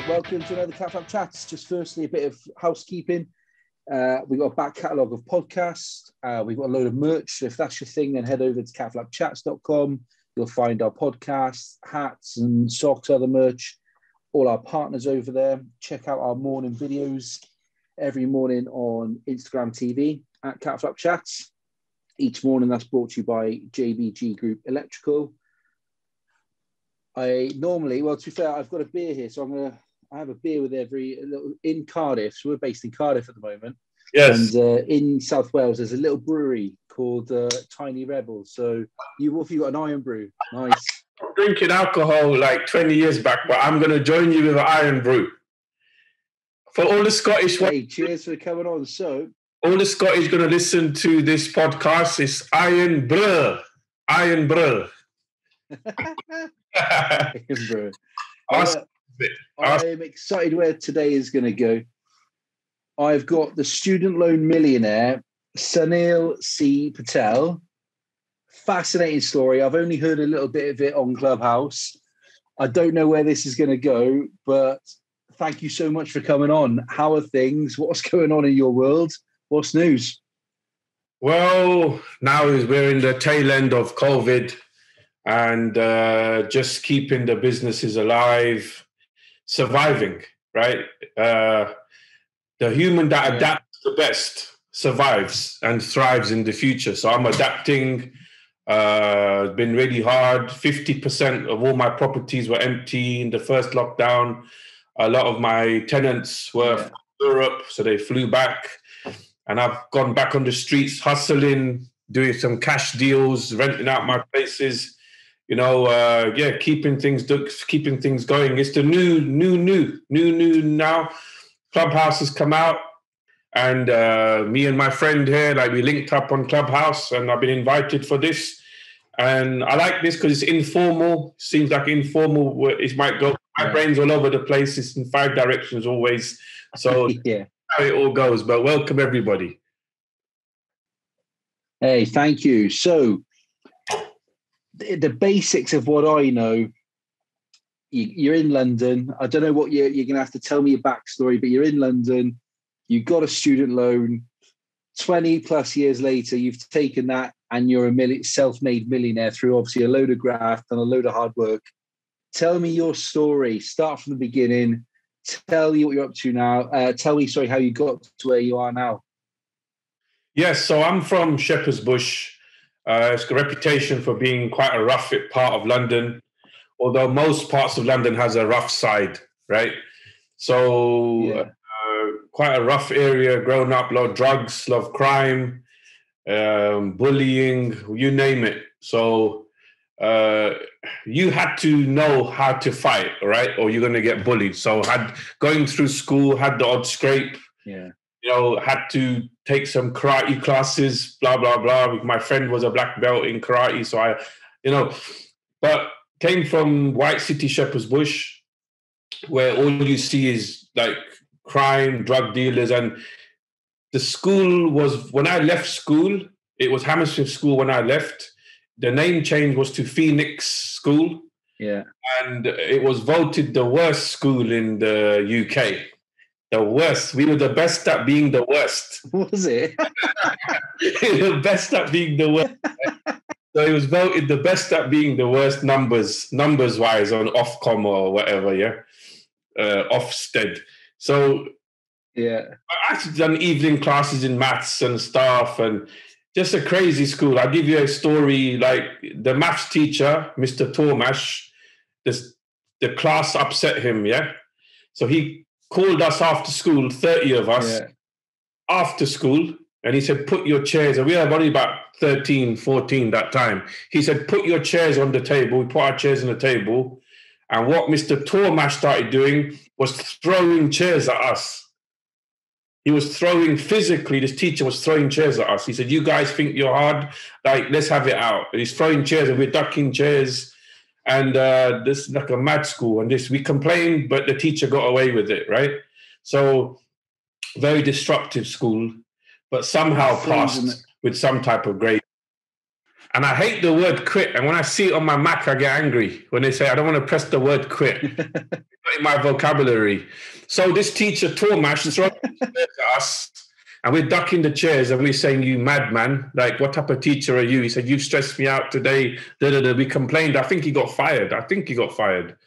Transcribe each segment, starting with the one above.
Welcome to another Catflap Chats. Just firstly, a bit of housekeeping. We've got a back catalogue of podcasts. We've got a load of merch. So if that's your thing, then head over to catflapchats.com. You'll find our podcasts, hats and socks, other merch, all our partners over there. Check out our morning videos every morning on Instagram TV at Catflap Chats. Each morning that's brought to you by JBG Group Electrical. To be fair, I've got a beer here, so I have a beer with in Cardiff. So we're based in Cardiff at the moment. Yes. And in South Wales, there's a little brewery called Tiny Rebel. So you've got an iron brew. Nice. I'm drinking alcohol like 20 years back, but I'm going to join you with an iron brew. For all the Scottish... Hey, cheers for coming on. So... all the Scottish going to listen to this podcast is iron brew. Iron brew. Bro. I'm excited where today is going to go. I've got the student loan millionaire, Sunil C. Patel. Fascinating story. I've only heard a little bit of it on Clubhouse. I don't know where this is going to go, but thank you so much for coming on. How are things? What's going on in your world? What's news? Well, now we're in the tail end of COVID. And just keeping the businesses alive, surviving, right? The human that adapts the best survives and thrives in the future. So I'm adapting. It's been really hard. 50% of all my properties were empty in the first lockdown. A lot of my tenants were from Europe, so they flew back. And I've gone back on the streets, hustling, doing some cash deals, renting out my places. Keeping things going. It's the new now. Clubhouse has come out, and me and my friend here, we linked up on Clubhouse, and I've been invited for this. And I like this because it's informal. Seems like informal. It might go. My brain's all over the place. It's in 5 directions always. So how it all goes. But welcome everybody. Hey, thank you. So. The basics of what I know, you're in London. I don't know what you're going to have to tell me your backstory, but you're in London. You got a student loan. 20 plus years later, you've taken that and you're a self-made millionaire through obviously a load of graft and a load of hard work. Tell me your story. Start from the beginning. Tell me what you're up to now. Tell me, how you got to where you are now. Yes, so I'm from Shepherd's Bush. It's got a reputation for being quite a rough part of London, although most parts of London has a rough side, right? So quite a rough area, grown up, a lot of drugs, a lot of crime, bullying, you name it. So you had to know how to fight, right? Or you're going to get bullied. So going through school, had the odd scrape. Yeah. Had to take some karate classes, blah, blah, blah. My friend was a black belt in karate. So but came from White City, Shepherd's Bush, where all you see is crime, drug dealers. And the school when I left school, it was Hammersmith School when I left. The name change was to Phoenix School. Yeah. And it was voted the worst school in the UK. The worst. We were the best at being the worst. Was it? The best at being the worst. So it was voted the best at being the worst numbers-wise on Ofcom or whatever, Ofsted. So I actually done evening classes in maths and stuff, and just a crazy school. I'll give you a story. The maths teacher, Mr. Tormash, the class upset him, So he called us after school, 30 of us, after school, and he said, put your chairs, and we were only about 13, 14 that time. He said, put your chairs on the table. We put our chairs on the table, and what Mr. Tormash started doing was throwing chairs at us. He was this teacher was throwing chairs at us. He said, you guys think you're hard? Let's have it out. And he's throwing chairs, and we're ducking chairs. And this is like a mad school. And we complained, but the teacher got away with it, right? So very disruptive school, but somehow passed with some type of grade. And I hate the word quit. And when I see it on my Mac, I get angry when they say, I don't want to press the word quit. It's not in my vocabulary. So this teacher, Tormash, is throwing at us, and we're ducking the chairs and we're saying, you madman, like, what type of teacher are you? He said, you've stressed me out today. We complained. I think he got fired.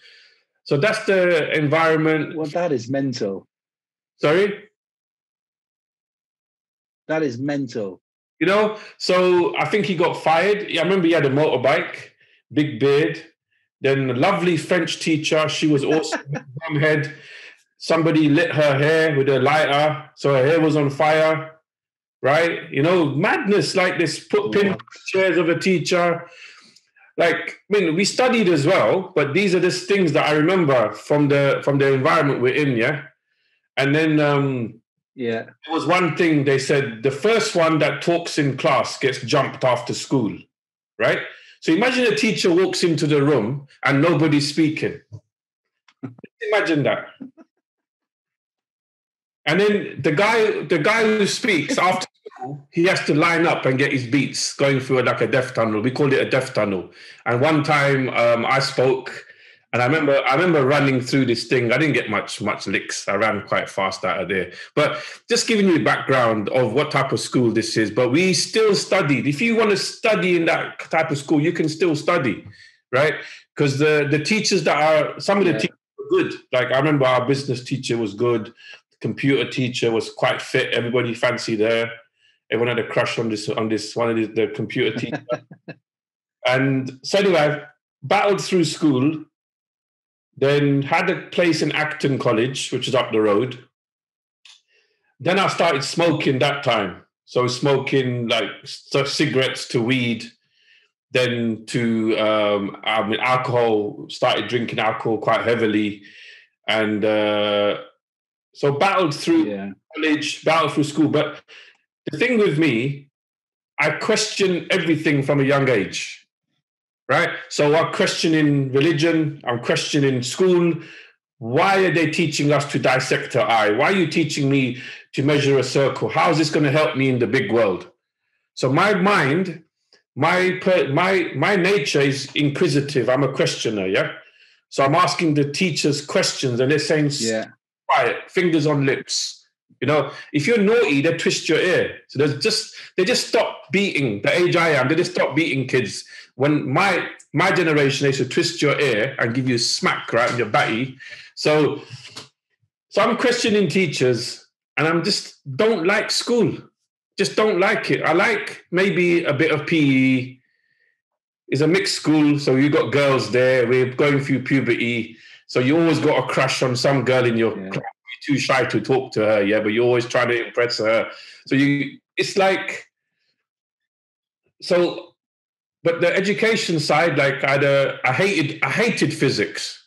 So that's the environment. Well, that is mental. Sorry? That is mental. You know, so I think he got fired. I remember he had a motorbike, big beard. Then a lovely French teacher. She was also bum head. Somebody lit her hair with a lighter, so her hair was on fire, right? You know, madness like this, put pin chairs of a teacher. Like, I mean, we studied as well, but these are just things that I remember from the environment we're in, yeah? And then there was one thing they said, the first one that talks in class gets jumped after school, right? So imagine a teacher walks into the room and nobody's speaking. Imagine that. And then the guy who speaks after school, he has to line up and get his beats going through like a death tunnel. We called it a death tunnel. And one time I spoke, and I remember running through this thing. I didn't get much licks. I ran quite fast out of there. But just giving you a background of what type of school this is. But we still studied. If you want to study in that type of school, you can still study, right? Because the teachers some of the teachers were good. Like I remember our business teacher was good. Computer teacher was quite fit. Everybody fancied her. Everyone had a crush on this one of the computer teacher. And so anyway, I battled through school, then had a place in Acton College, which is up the road. Then I started smoking that time. So smoking like cigarettes to weed, then to alcohol, started drinking alcohol quite heavily. And so battled through college, battled through school. But the thing with me, I question everything from a young age, right? So I'm questioning religion. I'm questioning school. Why are they teaching us to dissect an eye? Why are you teaching me to measure a circle? How is this going to help me in the big world? So my mind, my nature is inquisitive. I'm a questioner, yeah? So I'm asking the teachers questions and they're saying, quiet, fingers on lips. You know, if you're naughty, they twist your ear. So they just stop beating. The age I am, they just stop beating kids. When my generation, they used to twist your ear and give you a smack right in your batty. So I'm questioning teachers, and I'm just don't like school. Just don't like it. I like maybe a bit of PE. It's a mixed school, so you got girls there. We're going through puberty. So you always got a crush on some girl in your class. You're too shy to talk to her, yeah, but you're always trying to impress her. So it's like, so, but the education side, like I hated physics.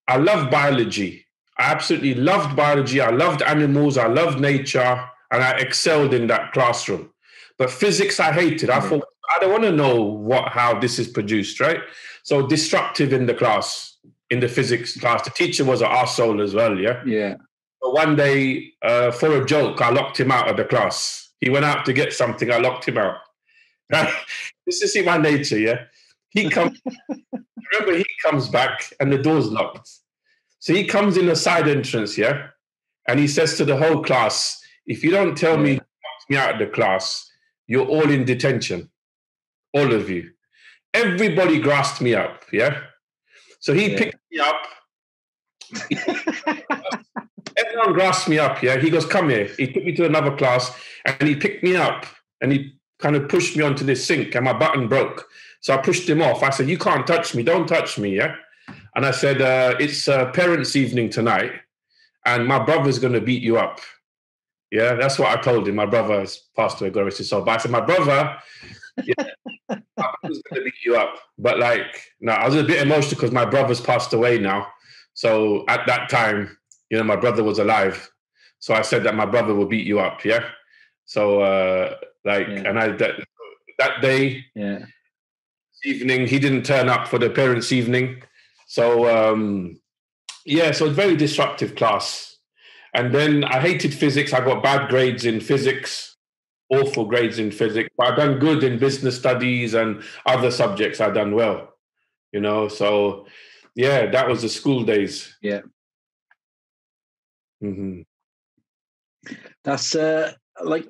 I loved biology. I absolutely loved biology. I loved animals. I loved nature, and I excelled in that classroom. But physics, I hated. I thought, I don't want to know how this is produced, right? So disruptive in the class. In the physics class, the teacher was an arsehole as well, yeah? Yeah. But one day, for a joke, I locked him out of the class. He went out to get something, I locked him out. This is in my nature, yeah? Remember, he comes back and the door's locked. So he comes in a side entrance, yeah? And he says to the whole class, if you don't tell me you locked me out of the class, you're all in detention. All of you. Everybody grasped me up, yeah? So he picked me up. Everyone grasped me up, yeah? He goes, come here. He took me to another class and he picked me up and he kind of pushed me onto this sink and my button broke. So I pushed him off. I said, you can't touch me. Don't touch me, yeah? And I said, it's parents' evening tonight and my brother's going to beat you up. Yeah, that's what I told him. My brother has passed away, God rest his soul. But I said, my brother... I was going to beat you up, but like, no, I was a bit emotional because my brother's passed away now. So at that time, you know, my brother was alive. So I said that my brother will beat you up, yeah. So and that day, evening, he didn't turn up for the parents' evening. So so it's a very disruptive class. And then I hated physics. I got bad grades in physics. awful grades in physics, but I done good in business studies and other subjects. I done well, you know. So yeah, that was the school days. Yeah. Mm-hmm. That's like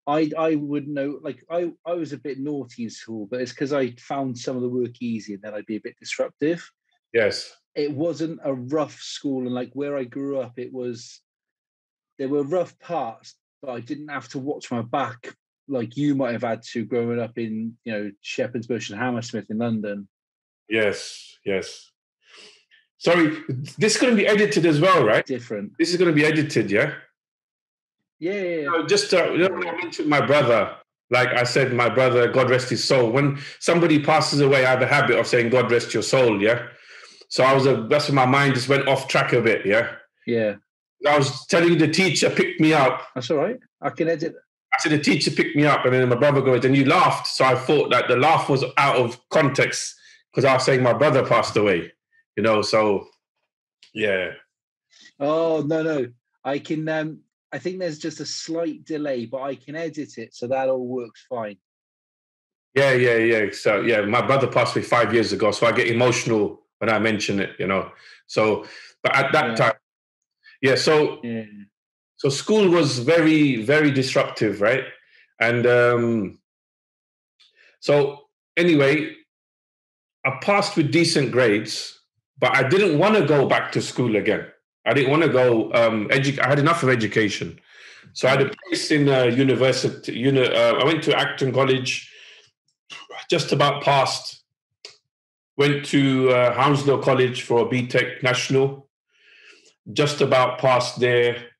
I would know, like I was a bit naughty in school, but it's because I found some of the work easy and then I'd be a bit disruptive. Yes. It wasn't a rough school, and like where I grew up, there were rough parts, but I didn't have to watch my back like you might have had to growing up in, you know, Shepherd's Bush and Hammersmith in London. Yes, yes. Sorry, this is going to be edited as well, right? Different. This is going to be edited, yeah? Yeah. You know, just you know, when I mentioned my brother, like I said, my brother, God rest his soul. When somebody passes away, I have a habit of saying, God rest your soul, yeah? So that's when my mind just went off track a bit, yeah? Yeah. I was telling the teacher picked me up. That's all right. I can edit. I said the teacher picked me up, and then my brother goes, and you laughed. So I thought that the laugh was out of context because I was saying my brother passed away, you know. So yeah. Oh no, I can. I think there's just a slight delay, but I can edit it, so that all works fine. Yeah. So yeah, my brother passed away 5 years ago, so I get emotional when I mention it, you know. So, but at that time, yeah. So school was very, very disruptive, right? And so anyway, I passed with decent grades, but I didn't want to go back to school again. I didn't want to go. I had enough of education, so I had a place in university. I went to Acton College. Just about passed. Went to Hounslow College for a BTEC National. Just about passed there,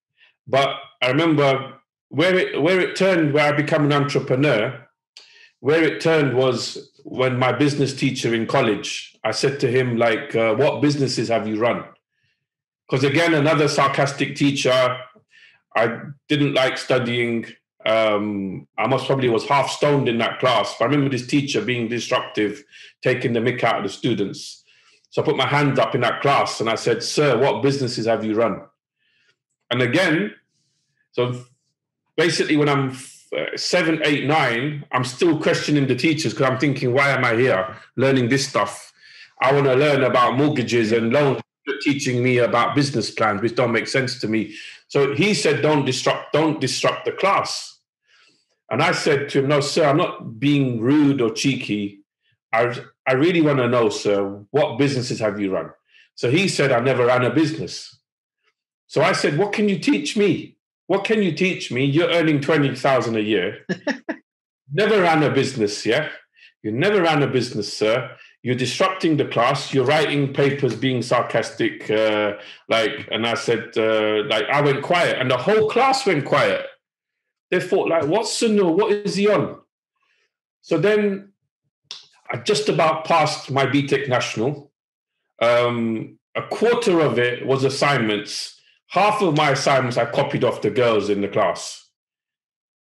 but I remember where it turned, where I became an entrepreneur. Where it turned was when my business teacher in college. I said to him, like, "What businesses have you run?" Because again, another sarcastic teacher. I didn't like studying. I most probably was half stoned in that class. But I remember this teacher being disruptive, taking the mick out of the students. So I put my hand up in that class and I said, "Sir, what businesses have you run?" And again, so basically when I'm 7, 8, 9, I'm still questioning the teachers because I'm thinking, why am I here learning this stuff? I want to learn about mortgages and loans. You're teaching me about business plans, which don't make sense to me. So he said, don't disrupt the class. And I said to him, "No, sir, I'm not being rude or cheeky. I really want to know, sir, what businesses have you run?" So he said, "I never ran a business." So I said, "What can you teach me? What can you teach me? You're earning 20,000 a year. Never ran a business, yeah? You never ran a business, sir. You're disrupting the class. You're writing papers, being sarcastic, and I said, I went quiet, and the whole class went quiet. They thought, like, what's Sunil? What is he on? So then I just about passed my BTEC National. A quarter of it was assignments. Half of my assignments I copied off the girls in the class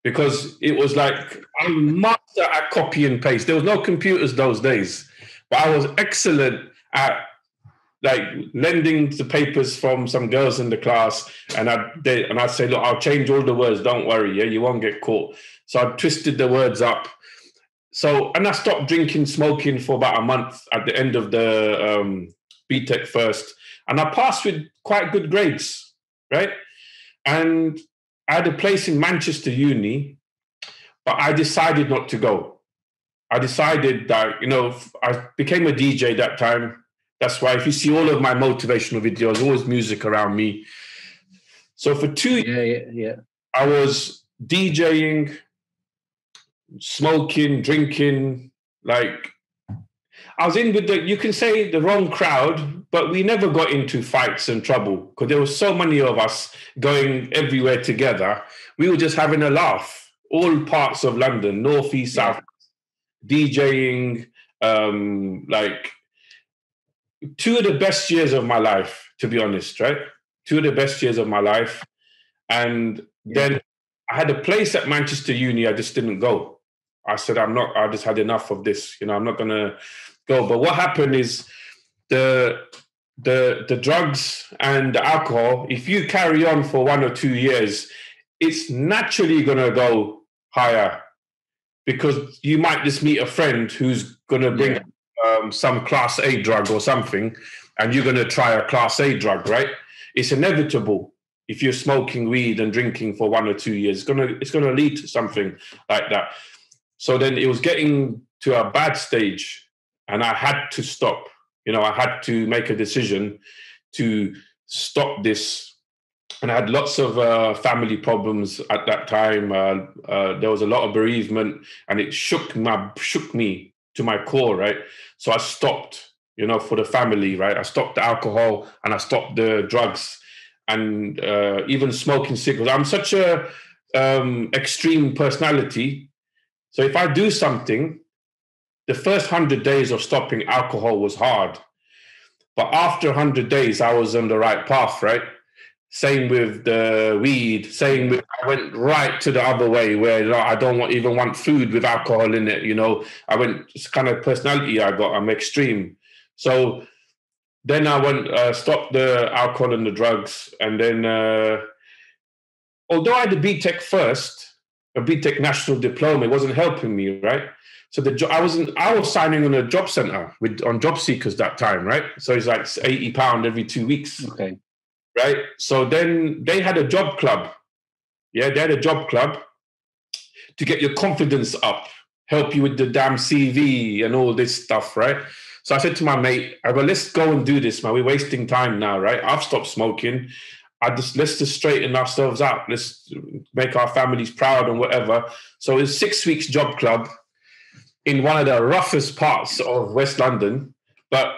because it was like I'm a master at copy and paste. There was no computers those days, but I was excellent at like lending the papers from some girls in the class, and I'd say, "Look, I'll change all the words. Don't worry, yeah, you won't get caught." So I twisted the words up. So, and I stopped drinking, smoking for about a month at the end of the BTEC first, and I passed with quite good grades, right? And I had a place in Manchester Uni, but I decided not to go. I decided that, I became a DJ that time. That's why if you see all of my motivational videos, always music around me. So for 2 years, I was DJing, smoking, drinking, like I was in with you can say the wrong crowd, but we never got into fights and trouble because there were so many of us going everywhere together. We were just having a laugh, all parts of London, north, east, south, DJing, like 2 of the best years of my life, to be honest, right? 2 of the best years of my life. And then I had a place at Manchester Uni, I just didn't go. I said, I just had enough of this, I'm not going to go. But what happened is the drugs and the alcohol, if you carry on for 1 or 2 years, it's naturally going to go higher, because you might just meet a friend who's going to bring some Class A drug or something, and you're going to try a Class A drug, right? It's inevitable. If you're smoking weed and drinking for 1 or 2 years, it's gonna lead to something like that. So then it was getting to a bad stage, and I had to stop. I had to make a decision to stop this. And I had lots of family problems at that time. There was a lot of bereavement, and it shook me to my core, right? So I stopped, for the family, right? I stopped the alcohol and I stopped the drugs, and even smoking cigarettes. I'm such a extreme personality. So if I do something, the first 100 days of stopping alcohol was hard. But after 100 days, I was on the right path, right? Same with the weed. I went right to the other way where I don't even want food with alcohol in it. I went, it's kind of personality I got. I'm extreme. So then I went, stopped the alcohol and the drugs. And then, although I had the BTEC first, a BTEC national diploma, it wasn't helping me, right? So I was signing on a job center on job seekers that time, right? So it's like £80 every 2 weeks. Okay. Right. So then they had a job club. Yeah, they had a job club to get your confidence up, help you with the damn CV and all this stuff, right? So I said to my mate, I go, let's go and do this, man. We're wasting time now, right? I've stopped smoking. Let's just straighten ourselves out. Let's make our families proud and whatever. So it's 6 weeks job club in one of the roughest parts of West London. But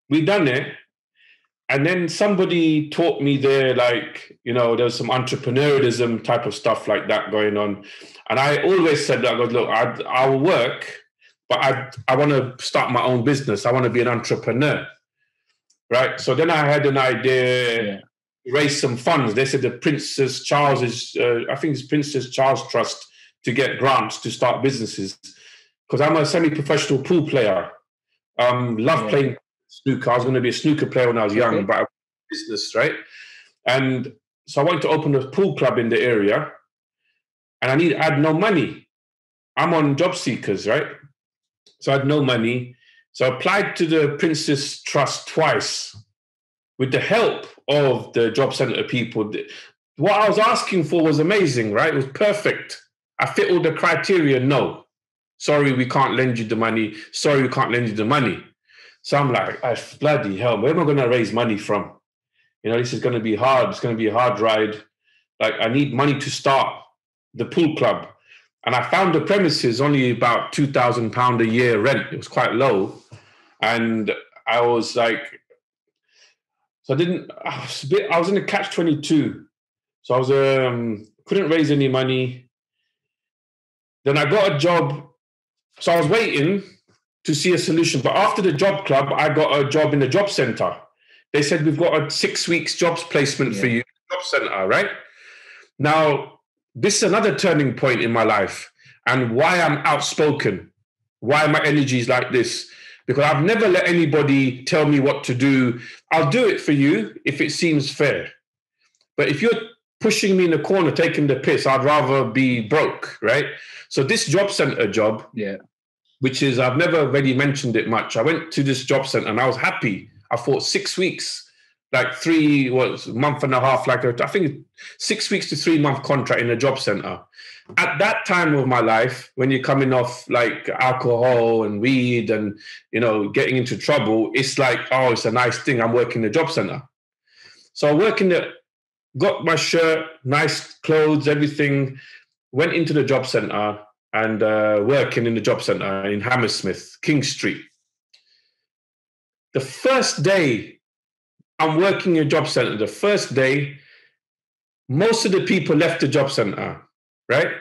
we done it. And then somebody taught me there, like, there was some entrepreneurialism type of stuff like that going on. And I always said that, look, I'll work, but I want to start my own business. I want to be an entrepreneur, right? So then I had an idea, raise some funds. They said the Princess Charles Trust to get grants to start businesses. Because I'm a semi-professional pool player. Love playing snooker. I was going to be a snooker player when I was young, but I was in business, right? And so I wanted to open a pool club in the area, and I had no money. I'm on job seekers, right? So I had no money. So I applied to the Princess Trust twice with the help of the job centre people. What I was asking for was amazing, right? It was perfect. I fit all the criteria. No. Sorry, we can't lend you the money. Sorry, we can't lend you the money. So I'm like, bloody hell, where am I going to raise money from? This is going to be hard. It's going to be a hard ride. Like, I need money to start the pool club. And I found the premises only about £2,000 a year rent. It was quite low. And I was like, I was in a catch-22. So I was, couldn't raise any money. Then I got a job. So I was waiting to see a solution. But after the job club, I got a job in the job center. They said, we've got a 6 weeks jobs placement for you, job center, right? Now, this is another turning point in my life, and why I'm outspoken, why my energy is like this, because I've never let anybody tell me what to do. I'll do it for you if it seems fair. But if you're pushing me in the corner, taking the piss, I'd rather be broke, right? So this job center job, which is, I've never really mentioned it much. I went to this job center and I was happy. I thought 6 weeks, like a month and a half, I think 6 weeks to 3 month contract in a job center. At that time of my life, when you're coming off like alcohol and weed and, getting into trouble, it's like, oh, it's a nice thing. I'm working in the job center. So I got my shirt, nice clothes, everything, went into the job center and working in the job center in Hammersmith, King Street. The first day I'm working in a job center, the first day, most of the people left the job center, right?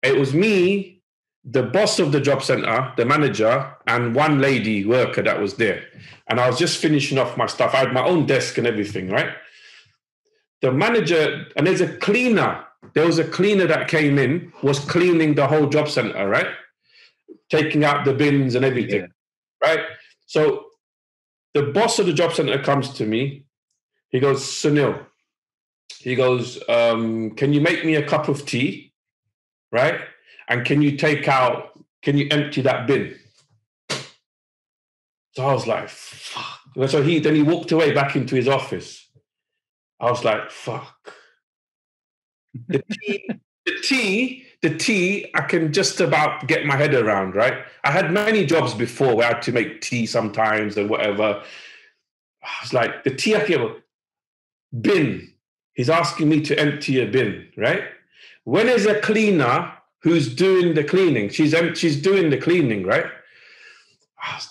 It was me, the boss of the job center, the manager, and one lady worker that was there. And I was just finishing off my stuff. I had my own desk and everything, right? The manager, and there's a cleaner. There was a cleaner that came in, was cleaning the whole job center, right? Taking out the bins and everything, right? So the boss of the job center comes to me. He goes, Sunil, he goes, can you make me a cup of tea, right? And can you empty that bin? So I was like, fuck. So he walked away back into his office. I was like, fuck. The tea, I can just about get my head around, right? I had many jobs before where I had to make tea sometimes and whatever. I was like, the tea I can bin. He's asking me to empty a bin, right? When is a cleaner who's doing the cleaning? She's doing the cleaning, right?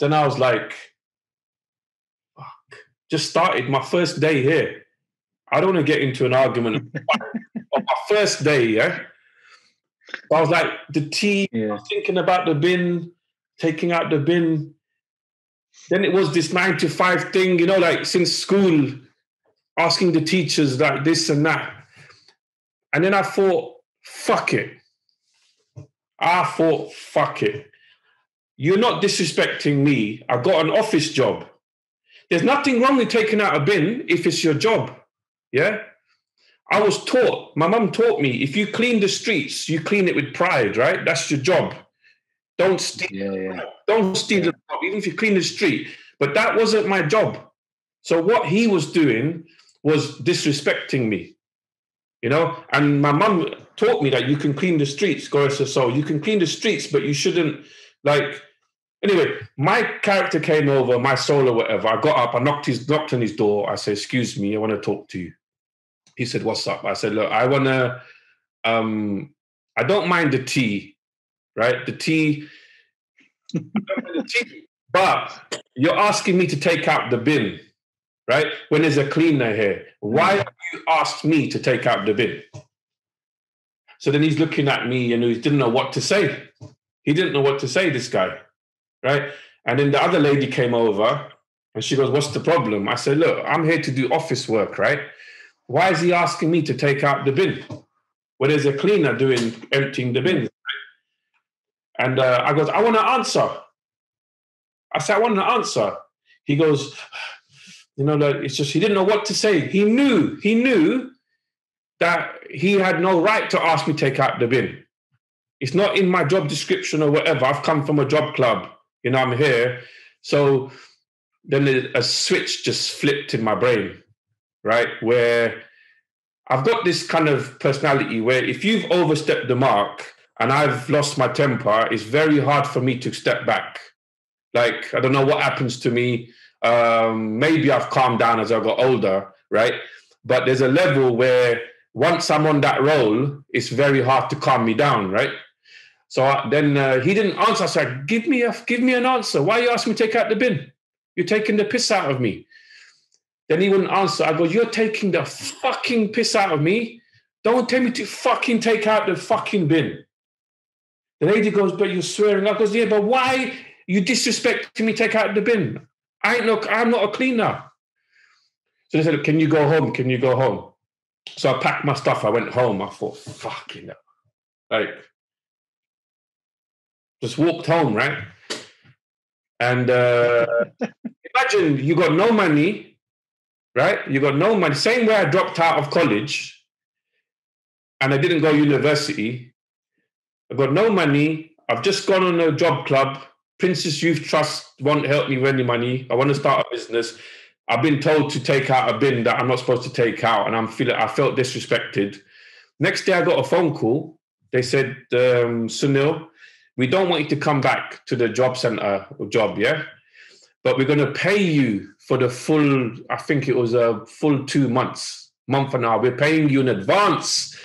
Then I was like, fuck. Just started my first day here. I don't want to get into an argument on my first day, yeah? I was like, the tea, I was thinking about the bin, taking out the bin. Then it was this 9 to 5 thing, you know, like since school, asking the teachers like this and that. And then I thought, fuck it. You're not disrespecting me. I got an office job. There's nothing wrong with taking out a bin if it's your job. Yeah? I was taught, my mum taught me, if you clean the streets, you clean it with pride, right? That's your job. Don't steal. Don't steal the job, even if you clean the street. But that wasn't my job. So what he was doing was disrespecting me, you know? And my mum taught me that you can clean the streets, so you can clean the streets, but you shouldn't, like... Anyway, my character came over, my soul or whatever. I got up, I knocked on his door. I said, excuse me, I want to talk to you. He said, what's up? I said, look, I want to, I don't mind the tea, right? The tea, but you're asking me to take out the bin, right? When there's a cleaner here. Why have you asked me to take out the bin? So then he's looking at me and he didn't know what to say. He didn't know what to say, this guy. Right? And then the other lady came over and she goes, what's the problem? I said, look, I'm here to do office work, right? Why is he asking me to take out the bin? Well, there's a cleaner emptying the bin. And I goes, I want to answer. I said, I want to answer. He goes, you know, like, it's just, he didn't know what to say. He knew that he had no right to ask me to take out the bin. It's not in my job description or whatever. I've come from a job club. You know, I'm here. So then a switch just flipped in my brain, right? Where I've got this kind of personality where if you've overstepped the mark and I've lost my temper, it's very hard for me to step back. Like, I don't know what happens to me. Maybe I've calmed down as I got older, right? But there's a level where once I'm on that roll, it's very hard to calm me down, right? So then he didn't answer. I said, give me an answer. Why are you asking me to take out the bin? You're taking the piss out of me. Then he wouldn't answer. I go, you're taking the fucking piss out of me. Don't tell me to fucking take out the fucking bin. The lady goes, but you're swearing. I goes, yeah, but why you disrespecting me take out the bin? I'm not a cleaner. So they said, can you go home? Can you go home? So I packed my stuff. I went home. I thought, fucking hell. Like, just walked home, right? And imagine you got no money, right? You got no money. Same way I dropped out of college and I didn't go to university. I got no money. I've just gone on a job club. Princess Youth Trust won't help me with any money. I want to start a business. I've been told to take out a bin that I'm not supposed to take out, and I felt disrespected. Next day, I got a phone call. They said, Sunil, we don't want you to come back to the job center job, yeah? But we're going to pay you for the full, I think it was a full 2 months, month and a half. We're paying you in advance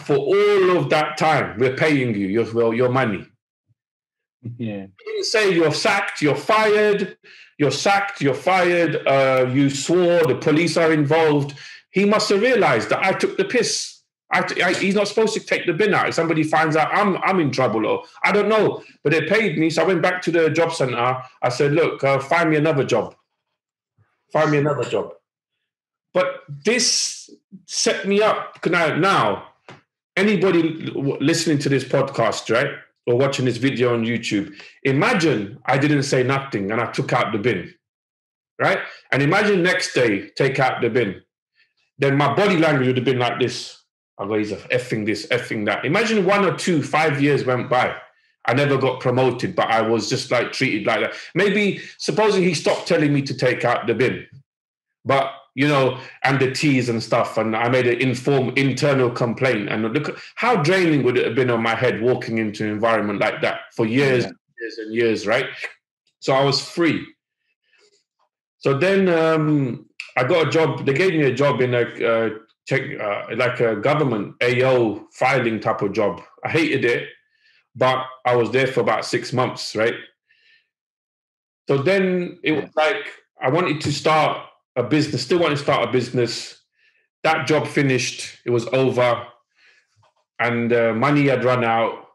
for all of that time. We're paying you your money. Yeah. He didn't say you're sacked, you're fired, you're sacked, you're fired, you swore, the police are involved. He must have realized that I took the piss. He's not supposed to take the bin out. If somebody finds out I'm in trouble, or I don't know. But they paid me, so I went back to the job center. I said, look, find me another job. Find me another job. But this set me up. Now, anybody listening to this podcast, right, or watching this video on YouTube, imagine I didn't say nothing and I took out the bin, right? And imagine next day, take out the bin. Then my body language would have been like this. I go, he's effing this, effing that. Imagine 1 or 2, 5 years went by. I never got promoted, but I was just like treated like that. Maybe supposing he stopped telling me to take out the bin, but you know, and the teas and stuff. And I made an internal complaint. And look, how draining would it have been on my head walking into an environment like that for years, years and years, right? So I was free. So then I got a job. They gave me a job in like a government AO filing type of job. I hated it, but I was there for about 6 months, right? So then it was like I wanted to start a business, still wanted to start a business. That job finished, it was over, and money had run out.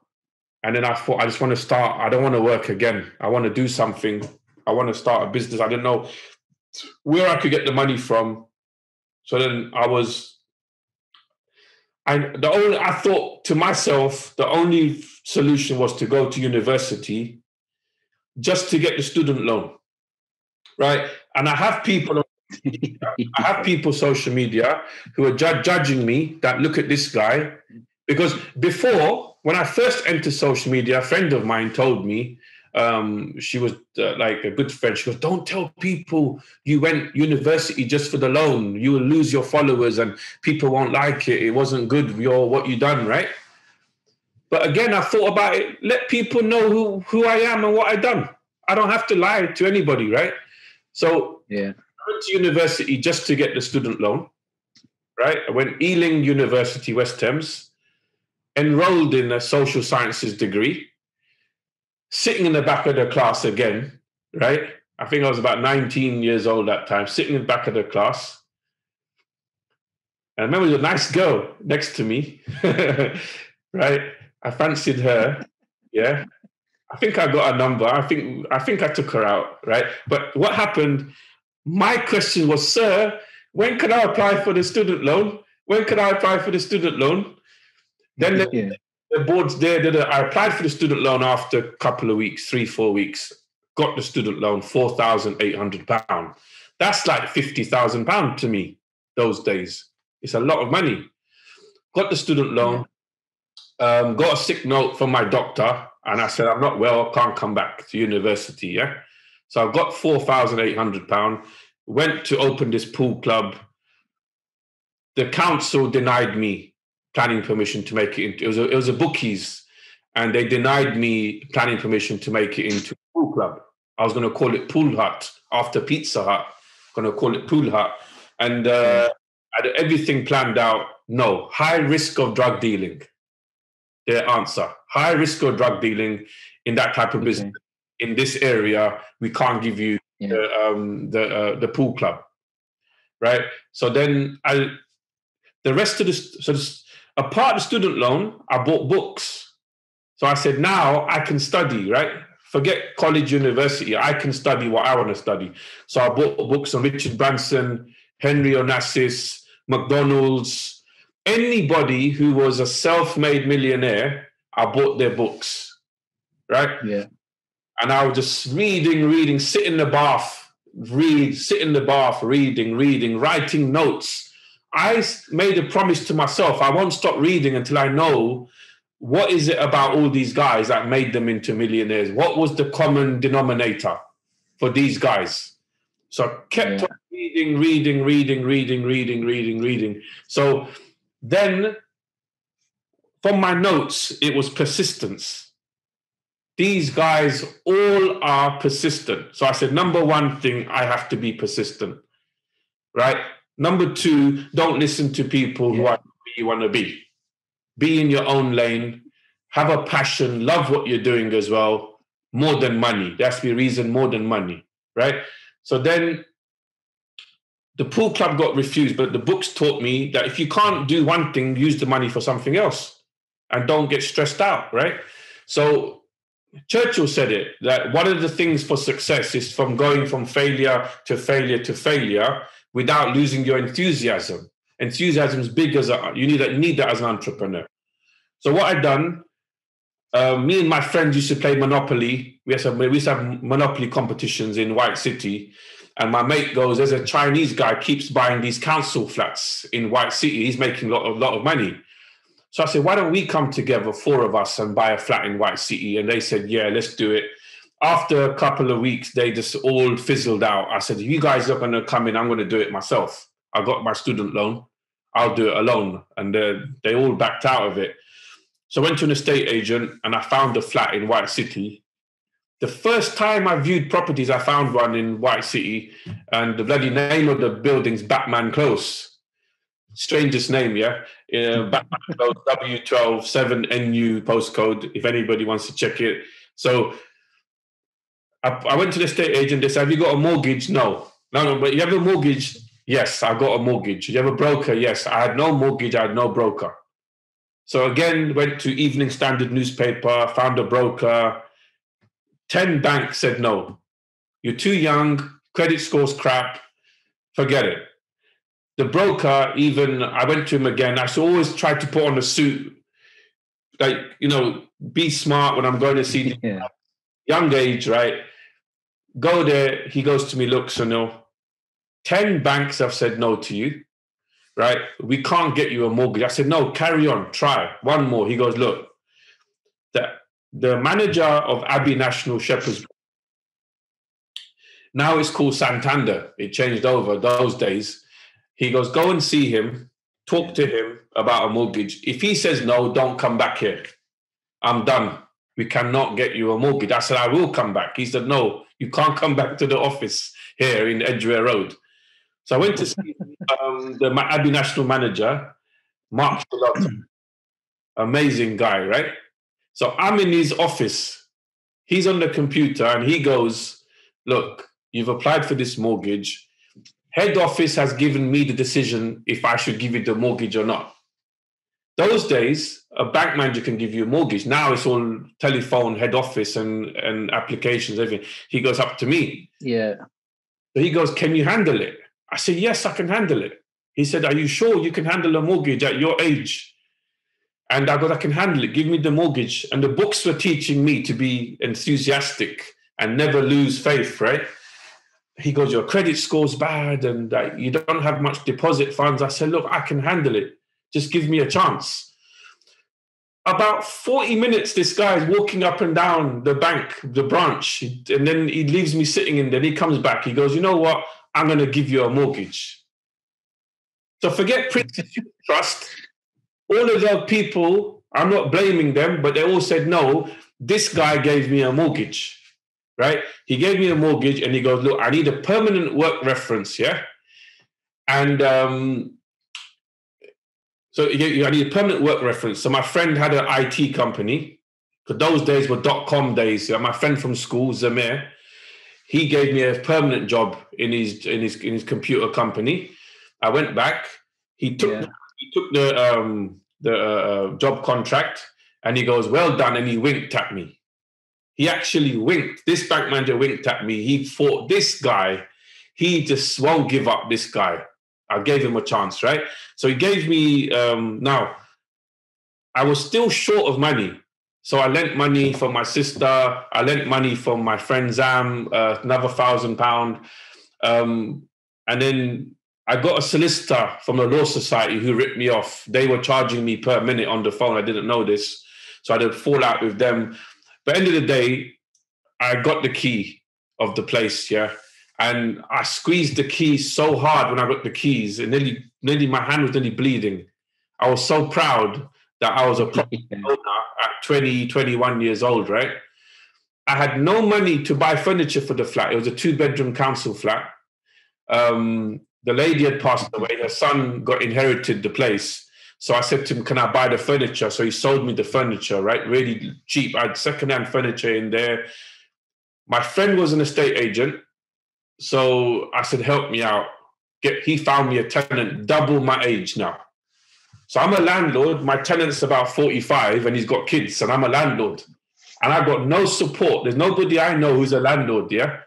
And then I thought, I just want to start, I don't want to work again. I want to do something. I want to start a business. I didn't know where I could get the money from. So then I thought to myself, the only solution was to go to university just to get the student loan, right? And I have people social media who are judging me that look at this guy. Because before, when I first entered social media, a friend of mine told me, she was like a good friend. She goes, don't tell people you went university just for the loan. You will lose your followers and people won't like it. It wasn't good, what you done, right? But again, I thought about it. Let people know who I am and what I done. I don't have to lie to anybody, right? So I went to university just to get the student loan, right? I went Ealing University, West Thames, enrolled in a social sciences degree, sitting in the back of the class again, right? I think I was about 19 years old that time, sitting in the back of the class. And I remember there was a nice girl next to me, right? I fancied her, yeah. I think I got a number. I think I took her out, right? But what happened, my question was, sir, when can I apply for the student loan? When can I apply for the student loan? Then the board's there. I applied for the student loan after a couple of weeks, 3-4 weeks. Got the student loan, £4,800. That's like £50,000 to me those days. It's a lot of money. Got the student loan, got a sick note from my doctor, and I said, I'm not well, I can't come back to university, yeah? So I got £4,800, went to open this pool club. The council denied me planning permission to make it into, it was a bookies, and they denied me planning permission to make it into a pool club. I was going to call it Pool Hut after Pizza Hut, going to call it Pool Hut. And I had everything planned out. No, high risk of drug dealing. Their answer, high risk of drug dealing in that type of business. In this area, we can't give you the pool club, right? So then the rest of apart the student loan, I bought books. So I said, now I can study, right? Forget college, university. I can study what I want to study. So I bought books on Richard Branson, Henry Onassis, McDonald's, anybody who was a self-made millionaire. I bought their books, right? Yeah. And I was just reading, sit in the bath, reading, writing notes. I made a promise to myself, I won't stop reading until I know what is it about all these guys that made them into millionaires? What was the common denominator for these guys? So I kept on reading. So then from my notes, it was persistence. These guys all are persistent. So I said, number one thing, I have to be persistent, right? Number two, don't listen to people who are who you want to be. Be in your own lane, have a passion, love what you're doing as well, more than money. That's the reason, more than money, right? So then the pool club got refused, but the books taught me that if you can't do one thing, use the money for something else and don't get stressed out, right? So Churchill said it, that one of the things for success is from going from failure to failure to failure without losing your enthusiasm. Enthusiasm is big you need that as an entrepreneur. So what I'd done, me and my friends used to play Monopoly. We used to have Monopoly competitions in White City. And my mate goes, there's a Chinese guy keeps buying these council flats in White City. He's making a lot of money. So I said, why don't we come together, 4 of us, and buy a flat in White City? And they said, yeah, let's do it. After a couple of weeks, they just all fizzled out. I said, if you guys are going to come in, I'm going to do it myself. I got my student loan. I'll do it alone. And they all backed out of it. So I went to an estate agent and I found a flat in White City. The first time I viewed properties, I found one in White City, and the bloody name of the building's Batman Close. Strangest name, yeah? Batman Close, W12 7NU postcode, if anybody wants to check it. So I went to the estate agent. They said, have you got a mortgage? No, but you have a mortgage? Yes, I got a mortgage. You have a broker? Yes, I had no mortgage. I had no broker. So again, went to Evening Standard newspaper, found a broker. 10 banks said no. You're too young, credit score's crap, forget it. The broker, even, I went to him again. I should always try to put on a suit, like, be smart when I'm going to see the young age, right? Go there. He goes to me, look, Sunil, 10 banks have said no to you, right? We can't get you a mortgage. I said, no, carry on, try. One more. He goes, look, the manager of Abbey National Shepherds, now it's called Santander. It changed over those days. He goes, go and see him, talk to him about a mortgage. If he says no, don't come back here. I'm done. We cannot get you a mortgage. I said, I will come back. He said, no, you can't come back to the office here in Edgware Road. So I went to see the Abbey National manager, Mark Charlotte. Amazing guy, right? So I'm in his office. He's on the computer and he goes, look, you've applied for this mortgage. Head office has given me the decision if I should give you the mortgage or not. Those days, a bank manager can give you a mortgage. Now it's all telephone, head office and applications, everything. He goes up to me. Yeah. So he goes, can you handle it? I said, yes, I can handle it. He said, are you sure you can handle a mortgage at your age? And I go, I can handle it. Give me the mortgage. And the books were teaching me to be enthusiastic and never lose faith, right? He goes, your credit score's bad and you don't have much deposit funds. I said, look, I can handle it. Just give me a chance. About 40 minutes, this guy is walking up and down the bank, the branch, and then he leaves me sitting in there. He comes back. He goes, you know what? I'm going to give you a mortgage. So forget Prince's Trust. All of those people, I'm not blaming them, but they all said, no, this guy gave me a mortgage, right? He gave me a mortgage and he goes, look, I need a permanent work reference, yeah? And so I need a permanent work reference. So my friend had an IT company, because those days were .com days. My friend from school, Zamir, he gave me a permanent job in his computer company. I went back. He took the job contract and he goes, well done. And he winked at me. He actually winked. This bank manager winked at me. He thought, this guy, he just won't give up, this guy. I gave him a chance, right? So he gave me, now, I was still short of money. So I lent money from my sister. I lent money from my friend Zam, another £1,000. And then I got a solicitor from a law society who ripped me off. They were charging me per minute on the phone. I didn't know this. So I had a fallout with them. But end of the day, I got the key of the place, yeah? And I squeezed the keys so hard when I got the keys, and nearly my hand was nearly bleeding. I was so proud that I was a property owner at 20, 21 years old, right? I had no money to buy furniture for the flat. It was a 2-bedroom council flat. The lady had passed away. Her son got inherited the place. So I said to him, can I buy the furniture? So he sold me the furniture, right? Really cheap. I had secondhand furniture in there. My friend was an estate agent. So I said, help me out. He found me a tenant, double my age now. So I'm a landlord. My tenant's about 45 and he's got kids and I'm a landlord. And I got no support. There's nobody I know who's a landlord, yeah?